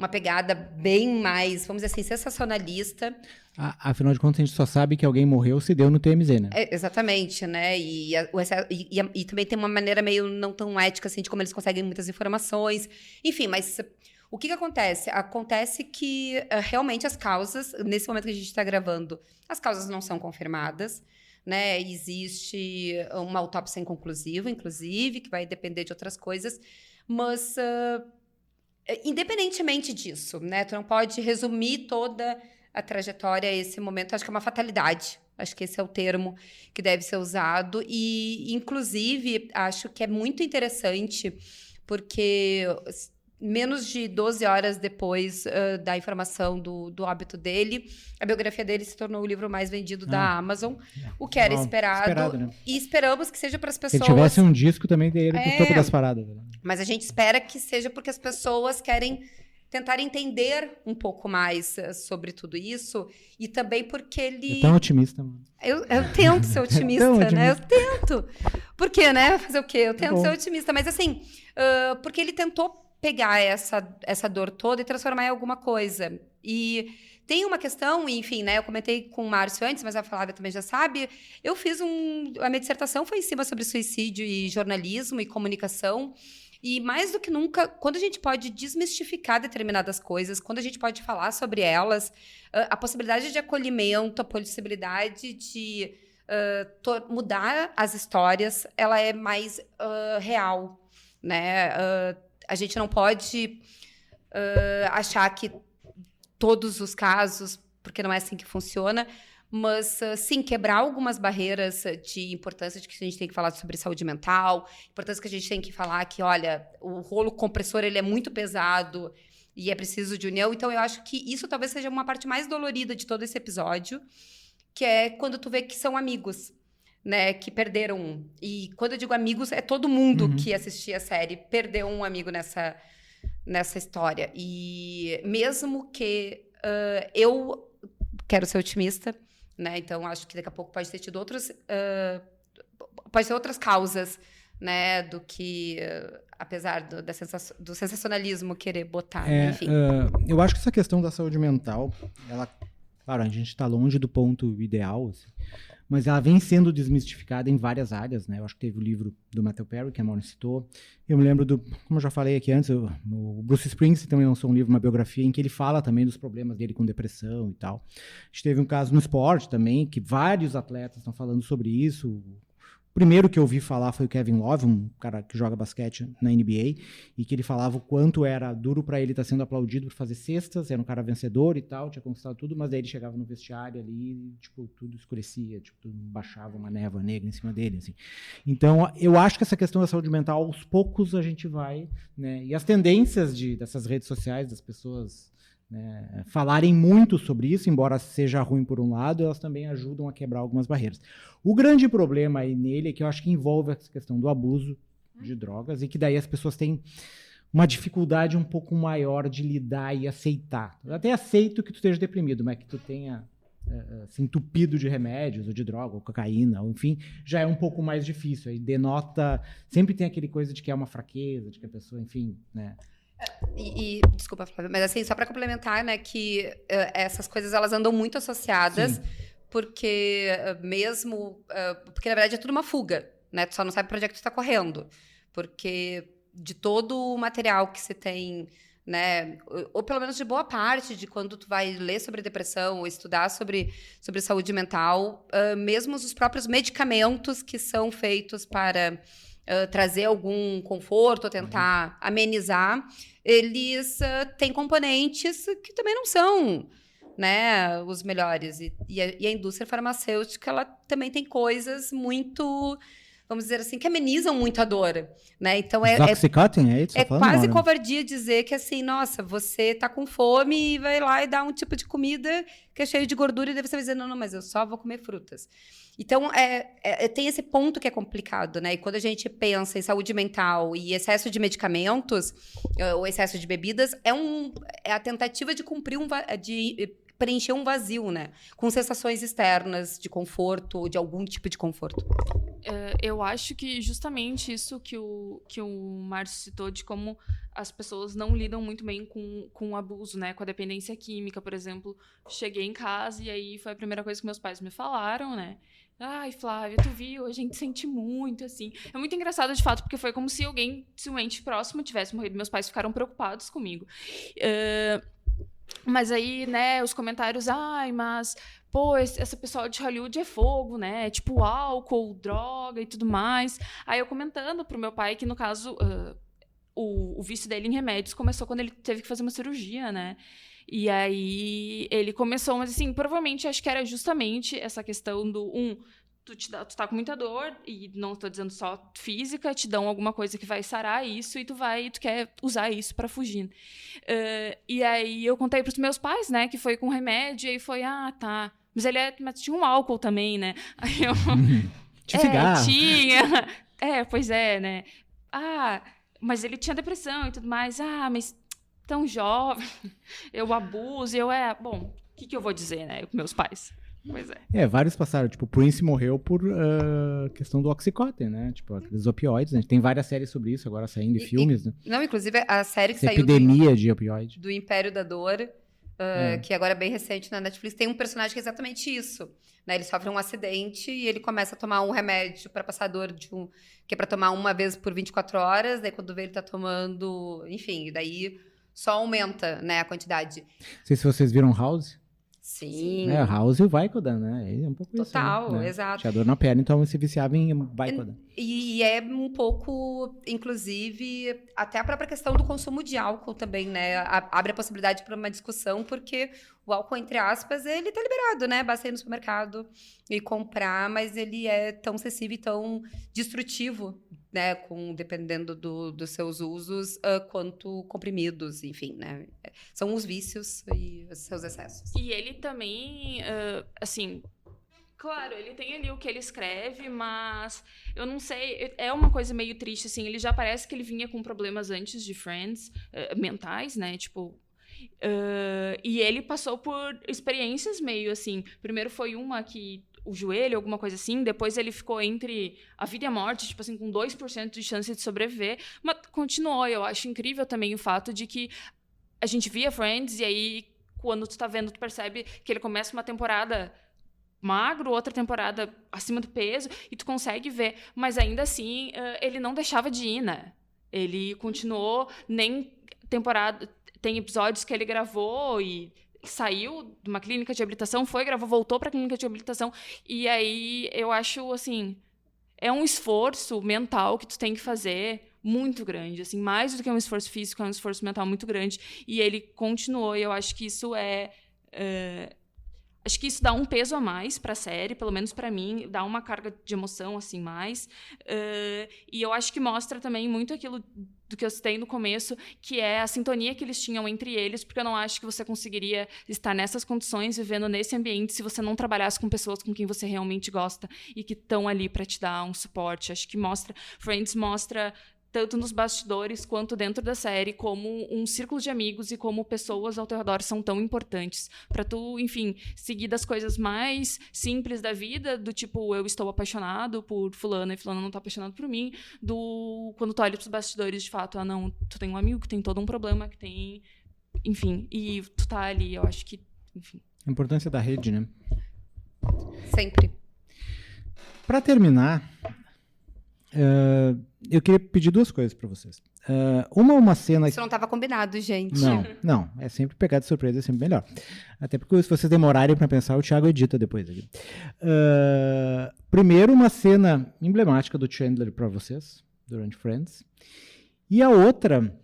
pegada bem mais, vamos dizer assim, sensacionalista. Afinal de contas, a gente só sabe que alguém morreu se deu no TMZ, né? Exatamente, né? E também tem uma maneira meio não tão ética, assim, de como eles conseguem muitas informações. Enfim, mas o que acontece? Acontece que realmente as causas, nesse momento que a gente está gravando, as causas não são confirmadas, né? Existe uma autópsia inconclusiva, inclusive, que vai depender de outras coisas, mas independentemente disso, né? Tu não pode resumir toda a trajetória a esse momento. Acho que é uma fatalidade. Acho que esse é o termo que deve ser usado. E, inclusive, acho que é muito interessante, porque menos de 12 horas depois da informação do óbito dele, a biografia dele se tornou o livro mais vendido da Amazon, o que era esperado, né? E esperamos que seja para as pessoas... Se ele tivesse um disco, também teria pro topo das paradas. Né? Mas a gente espera que seja porque as pessoas querem tentar entender um pouco mais sobre tudo isso, e também porque ele... É tão otimista, mano. Eu tento ser otimista, né? Eu tento. Por quê, né? Fazer o quê? Eu tento ser otimista. Mas, assim, porque ele tentou pegar essa dor toda e transformar em alguma coisa. E tem uma questão, enfim, né? Eu comentei com o Márcio antes, mas a Flávia também já sabe. Eu fiz a minha dissertação foi em cima sobre suicídio e jornalismo e comunicação. E mais do que nunca, quando a gente pode desmistificar determinadas coisas, quando a gente pode falar sobre elas, a possibilidade de acolhimento, a possibilidade de mudar as histórias, ela é mais real, né? a gente não pode achar que todos os casos, porque não é assim que funciona, mas, sim, quebrar algumas barreiras de importância de que a gente tem que falar sobre saúde mental, importância que a gente tem que falar que, olha, o rolo compressor ele é muito pesado e é preciso de união. Então, eu acho que isso talvez seja uma parte mais dolorida de todo esse episódio, que é quando tu vê que são amigos, né, que perderam um. E quando eu digo amigos, é todo mundo que assistia a série perdeu um amigo nessa história. E mesmo que eu quero ser otimista, né? Então, acho que daqui a pouco pode ter tido pode ter outras causas, né? Do que, apesar do sensacionalismo querer botar, né? Enfim. Eu acho que essa questão da saúde mental, claro, a gente está longe do ponto ideal, assim, mas ela vem sendo desmistificada em várias áreas, né? Eu acho que teve o livro do Matthew Perry, que a Maureen citou. Eu me lembro como eu já falei aqui antes, o Bruce Springsteen também lançou um livro, uma biografia, em que ele fala também dos problemas dele com depressão e tal. A gente teve um caso no esporte também, que vários atletas estão falando sobre isso. O primeiro que eu ouvi falar foi o Kevin Love, um cara que joga basquete na NBA, e que ele falava o quanto era duro para ele estar sendo aplaudido por fazer cestas, era um cara vencedor e tal, tinha conquistado tudo, mas daí ele chegava no vestiário ali e, tipo, tudo escurecia, tipo, tudo baixava uma névoa negra em cima dele, assim. Então, eu acho que essa questão da saúde mental, aos poucos a gente vai, né, e as tendências dessas redes sociais, das pessoas, né, falarem muito sobre isso, embora seja ruim por um lado, elas também ajudam a quebrar algumas barreiras. O grande problema aí nele é que eu acho que envolve essa questão do abuso de drogas e que daí as pessoas têm uma dificuldade um pouco maior de lidar e aceitar. Eu até aceito que tu esteja deprimido, mas que tu tenha se entupido de remédios ou de droga ou cocaína, ou enfim, já é um pouco mais difícil. Aí denota, sempre tem aquele coisa de que é uma fraqueza, de que a pessoa, enfim, né? Desculpa, Flávia, mas assim, só para complementar, né, que essas coisas elas andam muito associadas. Sim. Porque porque na verdade é tudo uma fuga, né? Tu só não sabe para onde é que tu tá correndo. Porque de todo o material que se tem, né, ou pelo menos de boa parte de quando tu vai ler sobre depressão ou estudar sobre saúde mental, mesmo os próprios medicamentos que são feitos para trazer algum conforto ou tentar amenizar, eles têm componentes que também não são, né, os melhores. E a indústria farmacêutica, ela também tem coisas muito, vamos dizer assim, que amenizam muito a dor, né? Então é quase covardia dizer que assim, nossa, você tá com fome e vai lá e dá um tipo de comida que é cheio de gordura e daí você vai dizer, não, mas eu só vou comer frutas. Então, tem esse ponto que é complicado, né? E quando a gente pensa em saúde mental e excesso de medicamentos, ou excesso de bebidas, é a tentativa de de preencher um vazio, né? Com sensações externas de conforto, ou de algum tipo de conforto. Eu acho que justamente isso que o Márcio citou, de como as pessoas não lidam muito bem com o abuso, né? Com a dependência química, por exemplo. Cheguei em casa e aí foi a primeira coisa que meus pais me falaram, né? Ai, Flávia, tu viu? A gente sente muito, assim. É muito engraçado, de fato, porque foi como se alguém, se um ente próximo tivesse morrido. Meus pais ficaram preocupados comigo. Mas aí, né, os comentários, mas, pô, essa pessoa de Hollywood é fogo, né? Tipo álcool, droga e tudo mais. Aí eu comentando pro meu pai que, no caso, o vício dele em remédios começou quando ele teve que fazer uma cirurgia, né? E aí ele começou, mas assim, provavelmente acho que era justamente essa questão do tu tá com muita dor, e não estou dizendo só física, te dão alguma coisa que vai sarar isso e tu quer usar isso para fugir. E aí eu contei pros meus pais, né, que foi com remédio, e aí foi, tá. Mas tinha um álcool também, né? Aí eu... Tinha cigarro. Tinha. Pois é, né? Mas ele tinha depressão e tudo mais. Mas tão jovem, eu abuso, bom, o que eu vou dizer, né, com meus pais? Pois é. Vários passaram, tipo, Prince morreu por questão do Oxycontin, né, tipo, aqueles opioides, né? Tem várias séries sobre isso agora saindo, filmes, né? Não, inclusive a série que essa saiu epidemia de opioide. Do Império da Dor, que agora é bem recente na Netflix, tem um personagem que é exatamente isso, né? Ele sofre um acidente e ele começa a tomar um remédio para passar dor que é para tomar uma vez por 24 horas, daí quando vê ele tá tomando, enfim, daí só aumenta, né, a quantidade. Não sei se vocês viram House. Sim. É, House e o Vicodin, né? É um pouco Total, isso. Né? exato. Tinha dor na perna, então se viciava em Vicodin. E é um pouco, inclusive, até a própria questão do consumo de álcool também, né? Abre a possibilidade para uma discussão, porque o álcool, entre aspas, ele tá liberado, né? Basta ir no supermercado e comprar, mas ele é tão acessível e tão destrutivo, né? Dependendo dos seus usos, quanto comprimidos, enfim, né? São os vícios e os seus excessos. E ele também, assim... Claro, ele tem ali o que ele escreve, mas eu não sei, é uma coisa meio triste, assim, ele já parece que ele vinha com problemas antes de Friends, mentais, né, tipo... e ele passou por experiências meio assim, primeiro foi uma que o joelho, alguma coisa assim, depois ele ficou entre a vida e a morte, tipo assim, com 2% de chance de sobreviver, mas continuou. Eu acho incrível também o fato de que a gente via Friends e aí, quando tu tá vendo, tu percebe que ele começa uma temporada magro, outra temporada acima do peso, e tu consegue ver, mas ainda assim, ele não deixava de ir, né? Ele continuou, nem temporada... Tem episódios que ele gravou e saiu de uma clínica de habilitação, gravou, voltou para a clínica de habilitação. E aí eu acho, assim, é um esforço mental que tu tem que fazer muito grande. Assim, mais do que um esforço físico, é um esforço mental muito grande. E ele continuou, e eu acho que isso acho que isso dá um peso a mais para a série, pelo menos para mim, dá uma carga de emoção assim mais. E eu acho que mostra também muito aquilo do que eu citei no começo, que é a sintonia que eles tinham entre eles, porque eu não acho que você conseguiria estar nessas condições, vivendo nesse ambiente, se você não trabalhasse com pessoas com quem você realmente gosta e que estão ali para te dar um suporte. Acho que Friends mostra tanto nos bastidores quanto dentro da série, como um círculo de amigos e como pessoas ao teu redor são tão importantes para tu, enfim, seguir das coisas mais simples da vida, do tipo, eu estou apaixonado por fulana e fulana não está apaixonado por mim, quando tu olha pros bastidores, de fato, não, tu tem um amigo que tem todo um problema, que tem, enfim, e tu tá ali, eu acho que, enfim. A importância da rede, né? Sempre. Para terminar, eu queria pedir duas coisas para vocês. Uma cena... Isso não estava combinado, gente. Não. É sempre pegar de surpresa, é sempre melhor. Até porque se vocês demorarem para pensar, o Thiago edita depois. Aqui. Primeiro, uma cena emblemática do Chandler para vocês, durante Friends. E a outra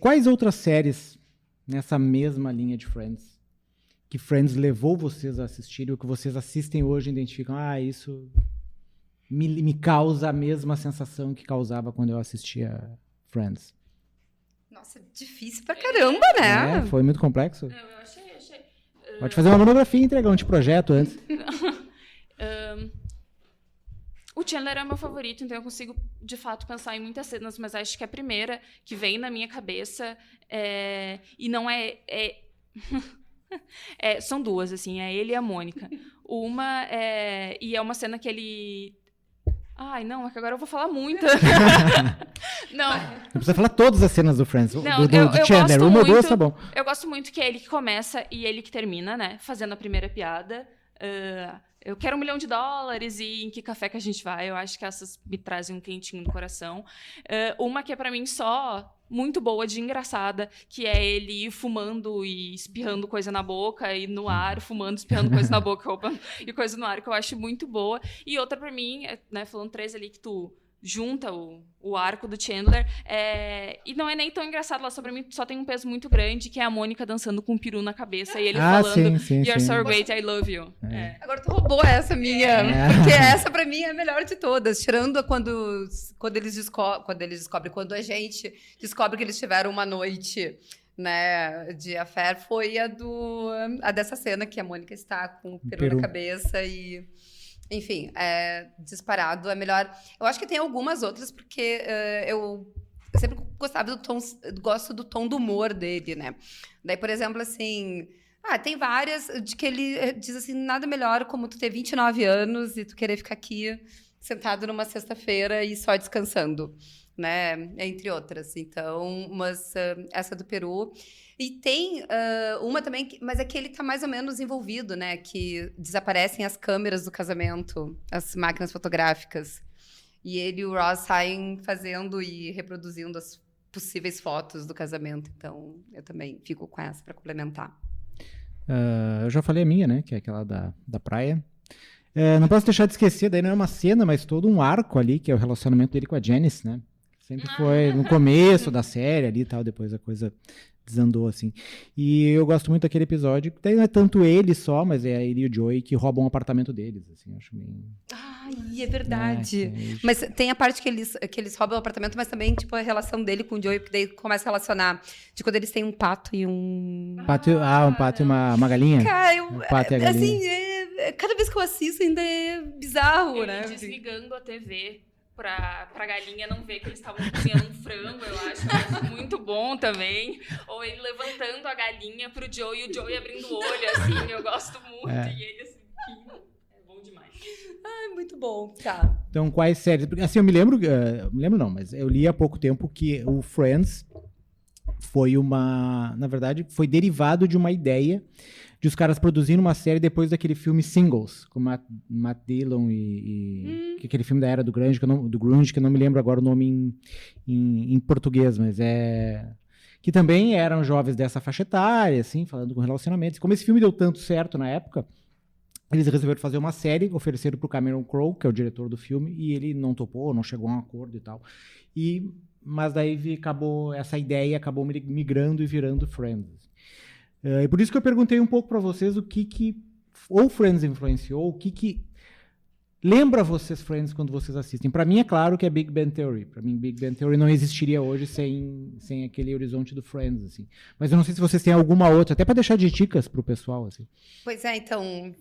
quais outras séries nessa mesma linha de Friends, que Friends levou vocês a assistir, ou que vocês assistem hoje e identificam, isso... Me causa a mesma sensação que causava quando eu assistia Friends. Nossa, difícil pra caramba, né? Foi muito complexo. Eu achei. Pode fazer uma monografia e entregar um projeto antes. O Chandler é meu favorito, então eu consigo, de fato, pensar em muitas cenas, mas acho que a primeira que vem na minha cabeça e não são duas, assim, é ele e a Mônica. Uma e é uma cena que ele... Ai, não, é que agora eu vou falar muito. Não. Não precisa falar todas as cenas do Friends, do Chandler. Uma ou duas, tá bom. Eu gosto muito que é ele que começa e ele que termina, né? Fazendo a primeira piada. Eu quero $1 milhão e em que café que a gente vai? Eu acho que essas me trazem um quentinho no coração. Uma que é pra mim só muito boa, de engraçada, que é ele fumando e espirrando coisa na boca e no ar, fumando, espirrando coisa na boca e coisa no ar, que eu acho muito boa. E outra pra mim, né, falando 3 ali que tu junta o arco do Chandler, e não é nem tão engraçado, lá sobre mim só tem um peso muito grande, que é a Mônica dançando com um peru na cabeça e ele falando sim, You're so great, I love you. Agora tu roubou essa minha, porque essa pra mim é a melhor de todas, tirando quando a gente descobre que eles tiveram uma noite, né, de affair, foi a dessa cena que a Mônica está com o peru na cabeça e... Enfim, disparado, é melhor. Eu acho que tem algumas outras, porque eu sempre gostava gosto do tom do humor dele, né? Daí, por exemplo, assim... tem várias de que ele diz assim, nada melhor como tu ter 29 anos e tu querer ficar aqui sentado numa sexta-feira e só descansando, né? Entre outras. Então, mas essa do Peru... E tem uma também, mas é que ele tá mais ou menos envolvido, né? Que desaparecem as câmeras do casamento, as máquinas fotográficas. E ele e o Ross saem fazendo e reproduzindo as possíveis fotos do casamento. Então, eu também fico com essa para complementar. Eu já falei a minha, né? Que é aquela da praia. Não posso deixar de esquecer, daí não é uma cena, mas todo um arco ali, que é o relacionamento dele com a Janice, né? Sempre foi no começo da série ali e tal, depois a coisa desandou, assim. E eu gosto muito daquele episódio, que daí não é tanto ele só, mas é ele e o Joey que roubam um apartamento deles, assim, eu acho meio... Ai, é verdade. Mas tem a parte que eles roubam o apartamento, mas também, tipo, a relação dele com o Joey, porque daí começa a relacionar de quando eles têm um pato e um... Um pato e uma galinha? Cara, Um pato e a galinha. assim, cada vez que eu assisto ainda é bizarro, Ele né? desligando a TV pra galinha não ver que eles estavam cozinhando um frango, eu acho muito bom também. Ou ele levantando a galinha pro Joey e o Joey abrindo o olho, assim, eu gosto muito. E ele, assim, é bom demais. Ai, muito bom. Tá. Então, quais séries? Assim, eu me lembro não, mas eu li há pouco tempo que o Friends foi na verdade, foi derivado de uma ideia de os caras produzindo uma série depois daquele filme Singles, com Matt Dillon que aquele filme da Era do Grunge, que eu não me lembro agora o nome em português, mas que também eram jovens dessa faixa etária, assim, falando com relacionamentos. Como esse filme deu tanto certo na época, eles resolveram fazer uma série, ofereceram para o Cameron Crowe, que é o diretor do filme, e ele não topou, não chegou a um acordo e tal. Mas daí essa ideia acabou migrando e virando Friends. E por isso que eu perguntei um pouco para vocês o que ou Friends influenciou, o que lembra vocês Friends quando vocês assistem. Para mim é claro que é Big Bang Theory. Para mim Big Bang Theory não existiria hoje sem aquele horizonte do Friends, assim. Mas eu não sei se vocês têm alguma outra, até para deixar de dicas pro pessoal, assim. Pois é, então...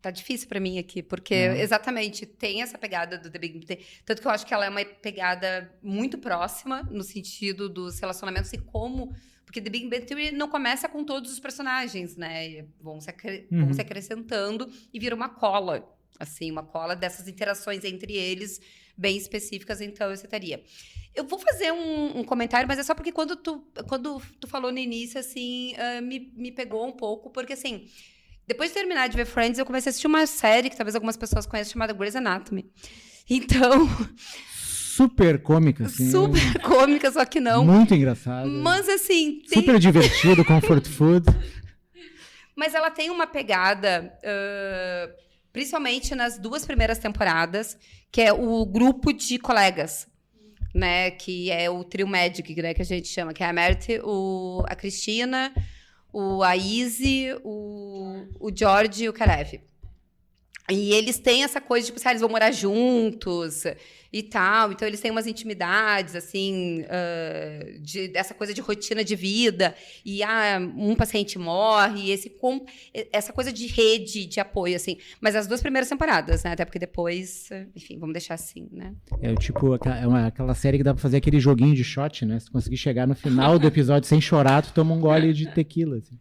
Tá difícil pra mim aqui, porque exatamente tem essa pegada do The Big Bang. Tanto que eu acho que ela é uma pegada muito próxima no sentido dos relacionamentos e como... Porque The Big Bang Theory não começa com todos os personagens, né? Vão se acrescentando e vira uma cola. Assim, uma cola dessas interações entre eles bem específicas, então eu citaria. Eu vou fazer um comentário, mas é só porque quando tu falou no início, assim, me pegou um pouco, porque assim... Depois de terminar de ver Friends, eu comecei a assistir uma série que talvez algumas pessoas conheçam, chamada Grey's Anatomy. Então... Super cômica, assim. Super cômica, só que não. Muito engraçada. Mas, assim... Super divertido, comfort food. Mas ela tem uma pegada, principalmente nas 2 primeiras temporadas, que é o grupo de colegas, né? Que é o trio Magic, né, que a gente chama. Que é a Meredith, a Cristina... a Izzy, o George e o Karev. E eles têm essa coisa, tipo, eles vão morar juntos e tal. Então, eles têm umas intimidades, assim, dessa coisa de rotina de vida. E um paciente morre, essa coisa de rede de apoio, assim. Mas as 2 primeiras temporadas, né? Até porque depois, enfim, vamos deixar assim, né? Aquela série que dá pra fazer aquele joguinho de shot, né? Se tu conseguir chegar no final do episódio sem chorar, tu toma um gole de tequila, assim.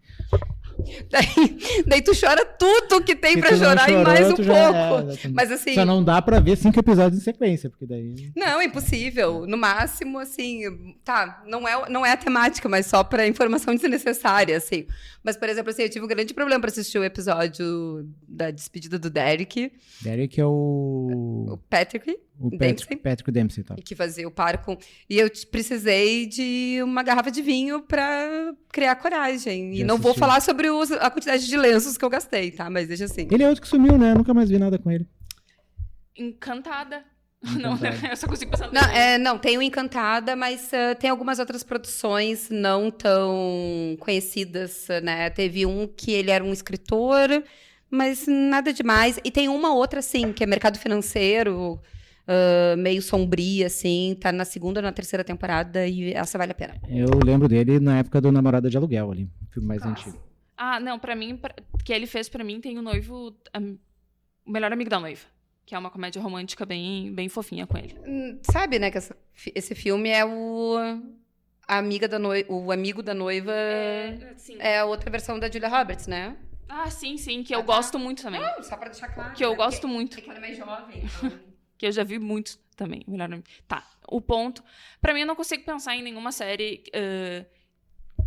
Daí tu chora tudo que tem pra chorar e mais um pouco. Mas assim... Só não dá pra ver 5 episódios em sequência, porque daí... Não, é impossível. No máximo, assim... Tá, não é a temática, mas só pra informação desnecessária, assim. Mas, por exemplo, assim, eu tive um grande problema pra assistir o episódio da despedida do Derek. Derek é o Patrick. Patrick Dempsey, tá. Que fazia o par com... E eu precisei de uma garrafa de vinho pra criar coragem. E não vou falar sobre a quantidade de lenços que eu gastei, tá? Mas deixa assim. Ele é outro que sumiu, né? Eu nunca mais vi nada com ele. Encantada. Não, eu só consigo pensar não, tem o Encantada, mas tem algumas outras produções não tão conhecidas, né? Teve um que ele era um escritor, mas nada demais. E tem uma outra, assim, que é Mercado Financeiro... meio sombria, assim, tá na 2ª ou na 3ª temporada e essa vale a pena. Eu lembro dele na época do Namorada de Aluguel ali, filme mais antigo. Não, pra mim, que ele fez pra mim, tem o noivo, o melhor amigo da noiva, que é uma comédia romântica bem, bem fofinha com ele. Sabe, né, que esse filme é o amigo da noiva, é a outra versão da Julia Roberts, né? Sim, que eu gosto muito também. Não, só pra deixar claro. Que eu gosto muito. Porque ela é mais jovem, então... Que eu já vi muito também. Tá, o ponto... Pra mim, eu não consigo pensar em nenhuma série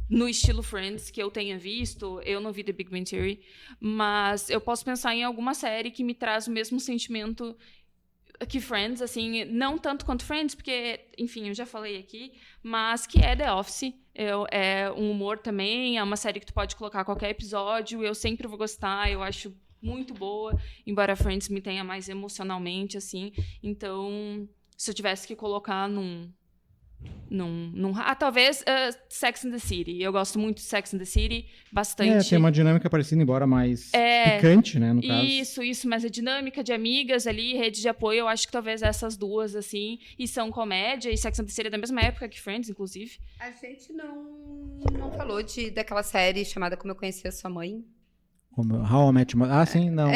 no estilo Friends que eu tenha visto. Eu não vi The Big Bang Theory. Mas eu posso pensar em alguma série que me traz o mesmo sentimento que Friends, assim, não tanto quanto Friends, porque, enfim, eu já falei aqui, mas que é The Office. É um humor também, é uma série que tu pode colocar qualquer episódio, eu sempre vou gostar, eu acho muito boa, embora Friends me tenha mais emocionalmente, assim. Então, se eu tivesse que colocar talvez Sex and the City. Eu gosto muito de Sex and the City, bastante. Tem uma dinâmica parecida, embora mais picante, né, no caso. Isso, mas a dinâmica de amigas ali, rede de apoio, eu acho que talvez essas duas, assim, e são comédia, e Sex and the City é da mesma época que Friends, inclusive. A gente não falou daquela série chamada Como Eu Conheci a Sua Mãe. How I Met Your Mother. Sim, não.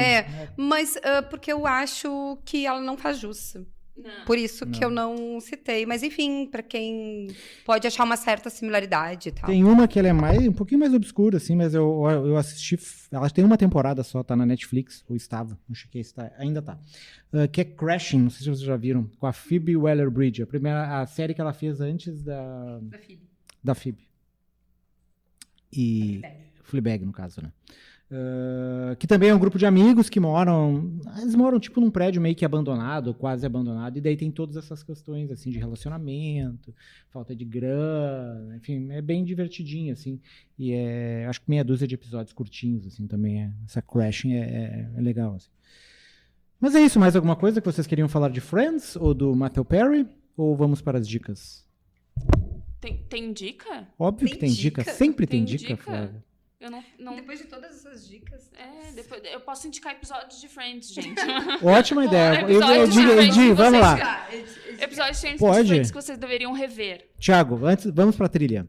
Mas porque eu acho que ela não faz jus. Não. Por isso que eu não citei. Mas, enfim, pra quem pode achar uma certa similaridade e tal. Tem uma que ela é um pouquinho mais obscura, assim, mas eu assisti. Ela tem uma temporada só, tá na Netflix, ou estava, não chequei se tá, ainda tá. Que é Crashing, não sei se vocês já viram, com a Phoebe Waller-Bridge. A série que ela fez antes da Phoebe. E Fleabag, no caso, né? Que também é um grupo de amigos que eles moram tipo num prédio meio que abandonado, quase abandonado, e daí tem todas essas questões assim de relacionamento, falta de grana, enfim, é bem divertidinho assim, e acho que meia dúzia de episódios curtinhos assim também, essa Crashing é legal assim. Mas é isso, mais alguma coisa que vocês queriam falar de Friends ou do Matthew Perry, ou vamos para as dicas? Tem dica? Óbvio que tem dica, sempre tem dica, dica? Flávia. Eu não... Depois de todas essas dicas. Depois eu posso indicar episódios de Friends, gente. Ótima ideia. Episódios de Friends que vamos vocês- lá. Episódios de Pode. Friends que vocês deveriam rever. Thiago, vamos pra trilha.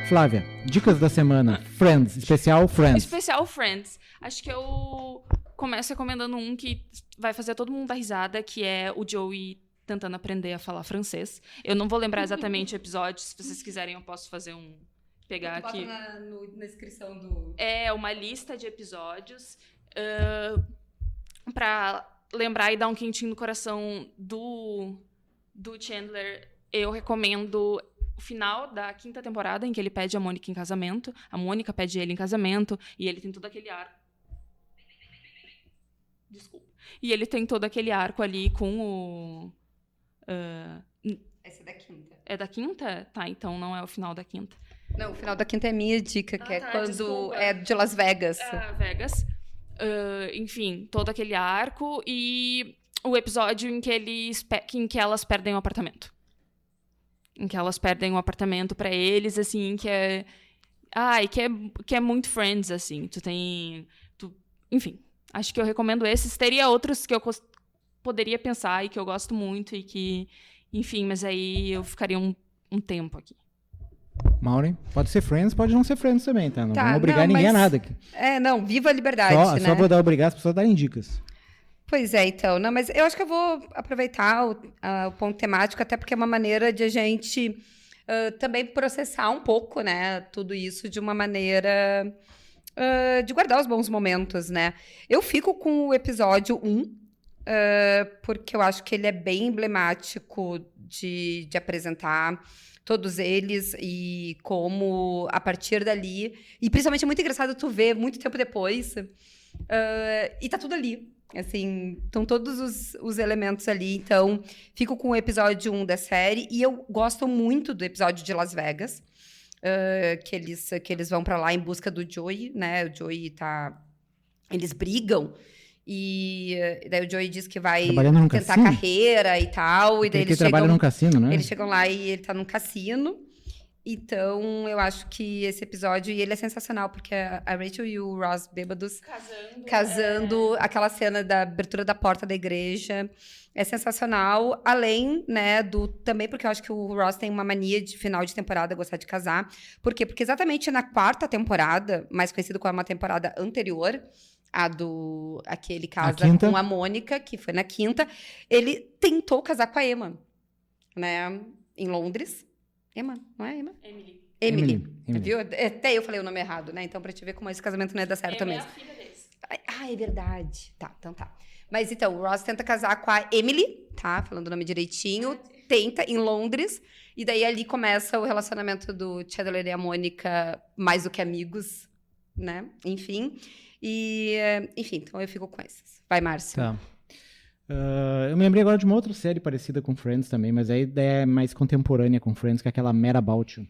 Flávia, dicas da semana. Friends, especial Friends. Especial Friends. Acho que eu começo recomendando um que vai fazer todo mundo dar risada, que é o Joey tentando aprender a falar francês. Eu não vou lembrar exatamente o episódio. Se vocês quiserem, eu posso fazer pegar aqui. Bota na descrição do... É uma lista de episódios pra lembrar e dar um quentinho no coração do Chandler. Eu recomendo o final da 5ª temporada, em que ele pede a Mônica em casamento. A Mônica pede ele em casamento, e ele tem todo aquele arco. Desculpa. E ele tem todo aquele arco ali com o... Essa é da 5ª. É da 5ª? Tá, então não é o final da 5ª. Não, o final da 5ª é minha dica, que é tá, quando desculpa. é de Las Vegas. Vegas. Enfim, todo aquele arco e o episódio em que elas perdem o apartamento. Em que elas perdem o apartamento pra eles, assim, que é muito Friends, assim. Enfim, acho que eu recomendo esses. Teria outros que eu poderia pensar e que eu gosto muito e que... Enfim, mas aí eu ficaria um tempo aqui. Maureen, pode ser Friends, pode não ser Friends também, tá? Não Tá, vamos obrigar não, ninguém a mas- nada aqui. Viva a liberdade, né? Só pra obrigar as pessoas a darem dicas. Pois é, então. Não, mas eu acho que eu vou aproveitar o ponto temático, até porque é uma maneira de a gente também processar um pouco, né? Tudo isso de uma maneira de guardar os bons momentos, né? Eu fico com o episódio 1, porque eu acho que ele é bem emblemático de apresentar todos eles e como, a partir dali... E principalmente é muito engraçado tu ver muito tempo depois e tá tudo ali. Assim, estão todos os elementos ali. Então, fico com o episódio 1 da série. E eu gosto muito do episódio de Las Vegas. Que eles vão pra lá em busca do Joey, né? O Joey tá... Eles brigam. E daí o Joey diz que vai Trabalhando num tentar cassino? carreira e tal. E daí Ele eles trabalha chegam... num cassino, né? Eles chegam lá e ele tá num cassino. Então, eu acho que esse episódio... E ele é sensacional, porque a Rachel e o Ross bêbados casando, aquela cena da abertura da porta da igreja. É sensacional. Além, né, também porque eu acho que o Ross tem uma mania de final de temporada gostar de casar. Por quê? Porque exatamente na 4ª temporada, mais conhecido como uma temporada anterior... Aquele casa com a Mônica, que foi na 5ª, ele tentou casar com a Emma, né? Em Londres. Emma, não é Emma? Emily. Viu? Até eu falei o nome errado, né? Então, pra te ver como esse casamento não ia dar certo mesmo. É a filha deles. Ah, é verdade. Tá, então tá. Mas então, o Ross tenta casar com a Emily, tá? Falando o nome direitinho. Tenta, em Londres. E daí ali começa o relacionamento do Chandler e a Mônica, mais do que amigos, né? Enfim. E, enfim, então eu fico com esses. Vai, Márcio. Tá. Eu me lembrei agora de uma outra série parecida com Friends também, mas aí é mais contemporânea com Friends, que é aquela Mad About You.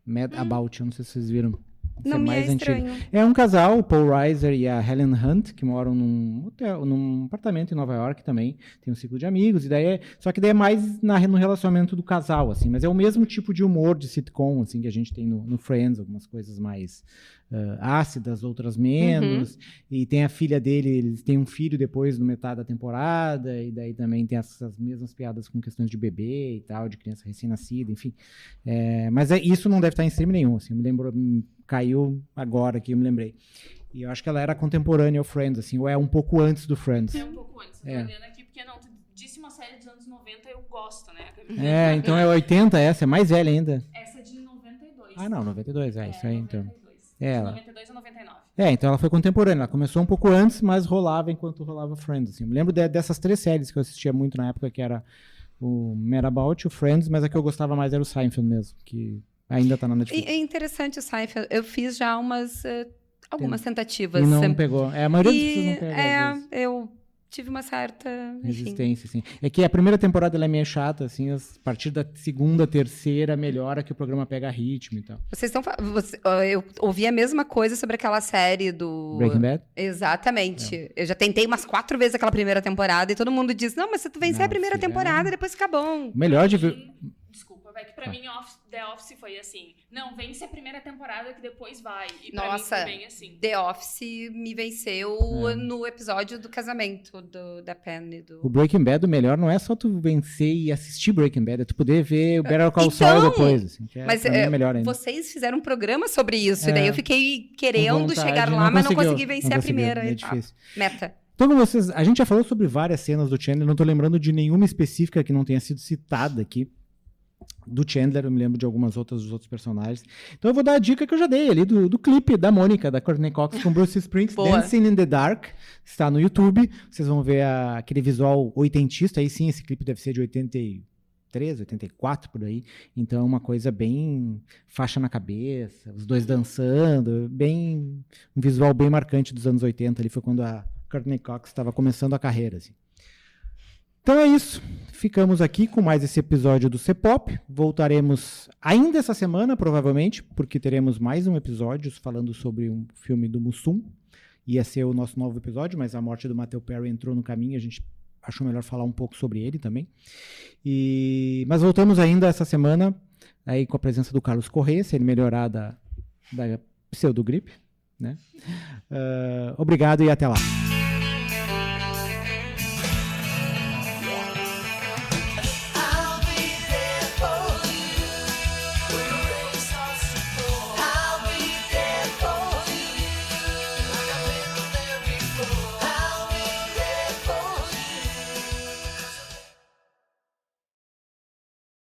Mad About You, não sei se vocês viram. Essa Não me é antiga. estranho. É um casal, o Paul Reiser e a Helen Hunt, que moram num apartamento em Nova York também. Tem um ciclo de amigos, e só que daí é mais no relacionamento do casal, assim. Mas é o mesmo tipo de humor de sitcom, assim, que a gente tem no Friends, algumas coisas mais ácidas, outras menos. E tem a filha dele, eles têm um filho depois, no metade da temporada, e daí também tem essas mesmas piadas com questões de bebê e tal, de criança recém-nascida, enfim. Mas isso não deve estar em stream nenhum, assim. Caiu agora que eu me lembrei. E eu acho que ela era contemporânea ao Friends, assim, ou é um pouco antes do Friends. É um pouco antes. Eu tô olhando aqui, porque não, tu disse uma série dos anos 90, eu gosto, né? Então é 80 essa, é mais velha ainda. Essa é de 92. Ah, não, 92, isso aí, então. 92. De 92 a 99. Então ela foi contemporânea, ela começou um pouco antes, mas rolava enquanto rolava Friends, assim. Eu me lembro dessas 3 séries que eu assistia muito na época, que era o Mad About, o Friends, mas a que eu gostava mais era o Seinfeld mesmo, que ainda tá na Netflix. É interessante o Seinfeld. Eu fiz já algumas tentativas. E não pegou. A maioria das pessoas não pega. Às vezes. Eu tive uma certa resistência, assim. É que a primeira temporada ela é meio chata, assim, a partir da segunda, terceira, melhora que o programa pega ritmo e tal. Eu ouvi a mesma coisa sobre aquela série do... Breaking Bad? Exatamente. Eu já tentei umas 4 vezes aquela primeira temporada e todo mundo diz, não, mas se tu vencer a primeira temporada, depois fica bom. O melhor de ver... Desculpa, vai que pra mim The Office foi assim. Não, vence a primeira temporada que depois vai. E pra mim foi bem assim. The Office me venceu no episódio do casamento da Penny. O Breaking Bad, o melhor não é só tu vencer e assistir Breaking Bad, é tu poder ver o Better Call Saul depois. Assim, que mas melhor ainda. Vocês fizeram um programa sobre isso, e daí eu fiquei querendo chegar lá, mas não consegui vencer a primeira. É difícil. Meta. Então, vocês, a gente já falou sobre várias cenas do Chandler, não tô lembrando de nenhuma específica que não tenha sido citada aqui. Do Chandler, eu me lembro de algumas outras dos outros personagens. Então eu vou dar a dica que eu já dei ali do clipe da Mônica, da Courtney Cox com Bruce Springsteen, Dancing in the Dark. Está no YouTube. Vocês vão ver aquele visual oitentista. Aí sim, esse clipe deve ser de 83, 84, por aí. Então é uma coisa bem faixa na cabeça, os dois dançando, um visual bem marcante dos anos 80. Ali foi quando a Courtney Cox estava começando a carreira, assim. Então é isso, ficamos aqui com mais esse episódio do C-Pop, voltaremos ainda essa semana, provavelmente, porque teremos mais um episódio falando sobre um filme do Mussum, ia ser o nosso novo episódio, mas a morte do Matthew Perry entrou no caminho, a gente achou melhor falar um pouco sobre ele também, mas voltamos ainda essa semana, aí com a presença do Carlos Corrêa, se ele melhorar da pseudogripe, né? Obrigado e até lá.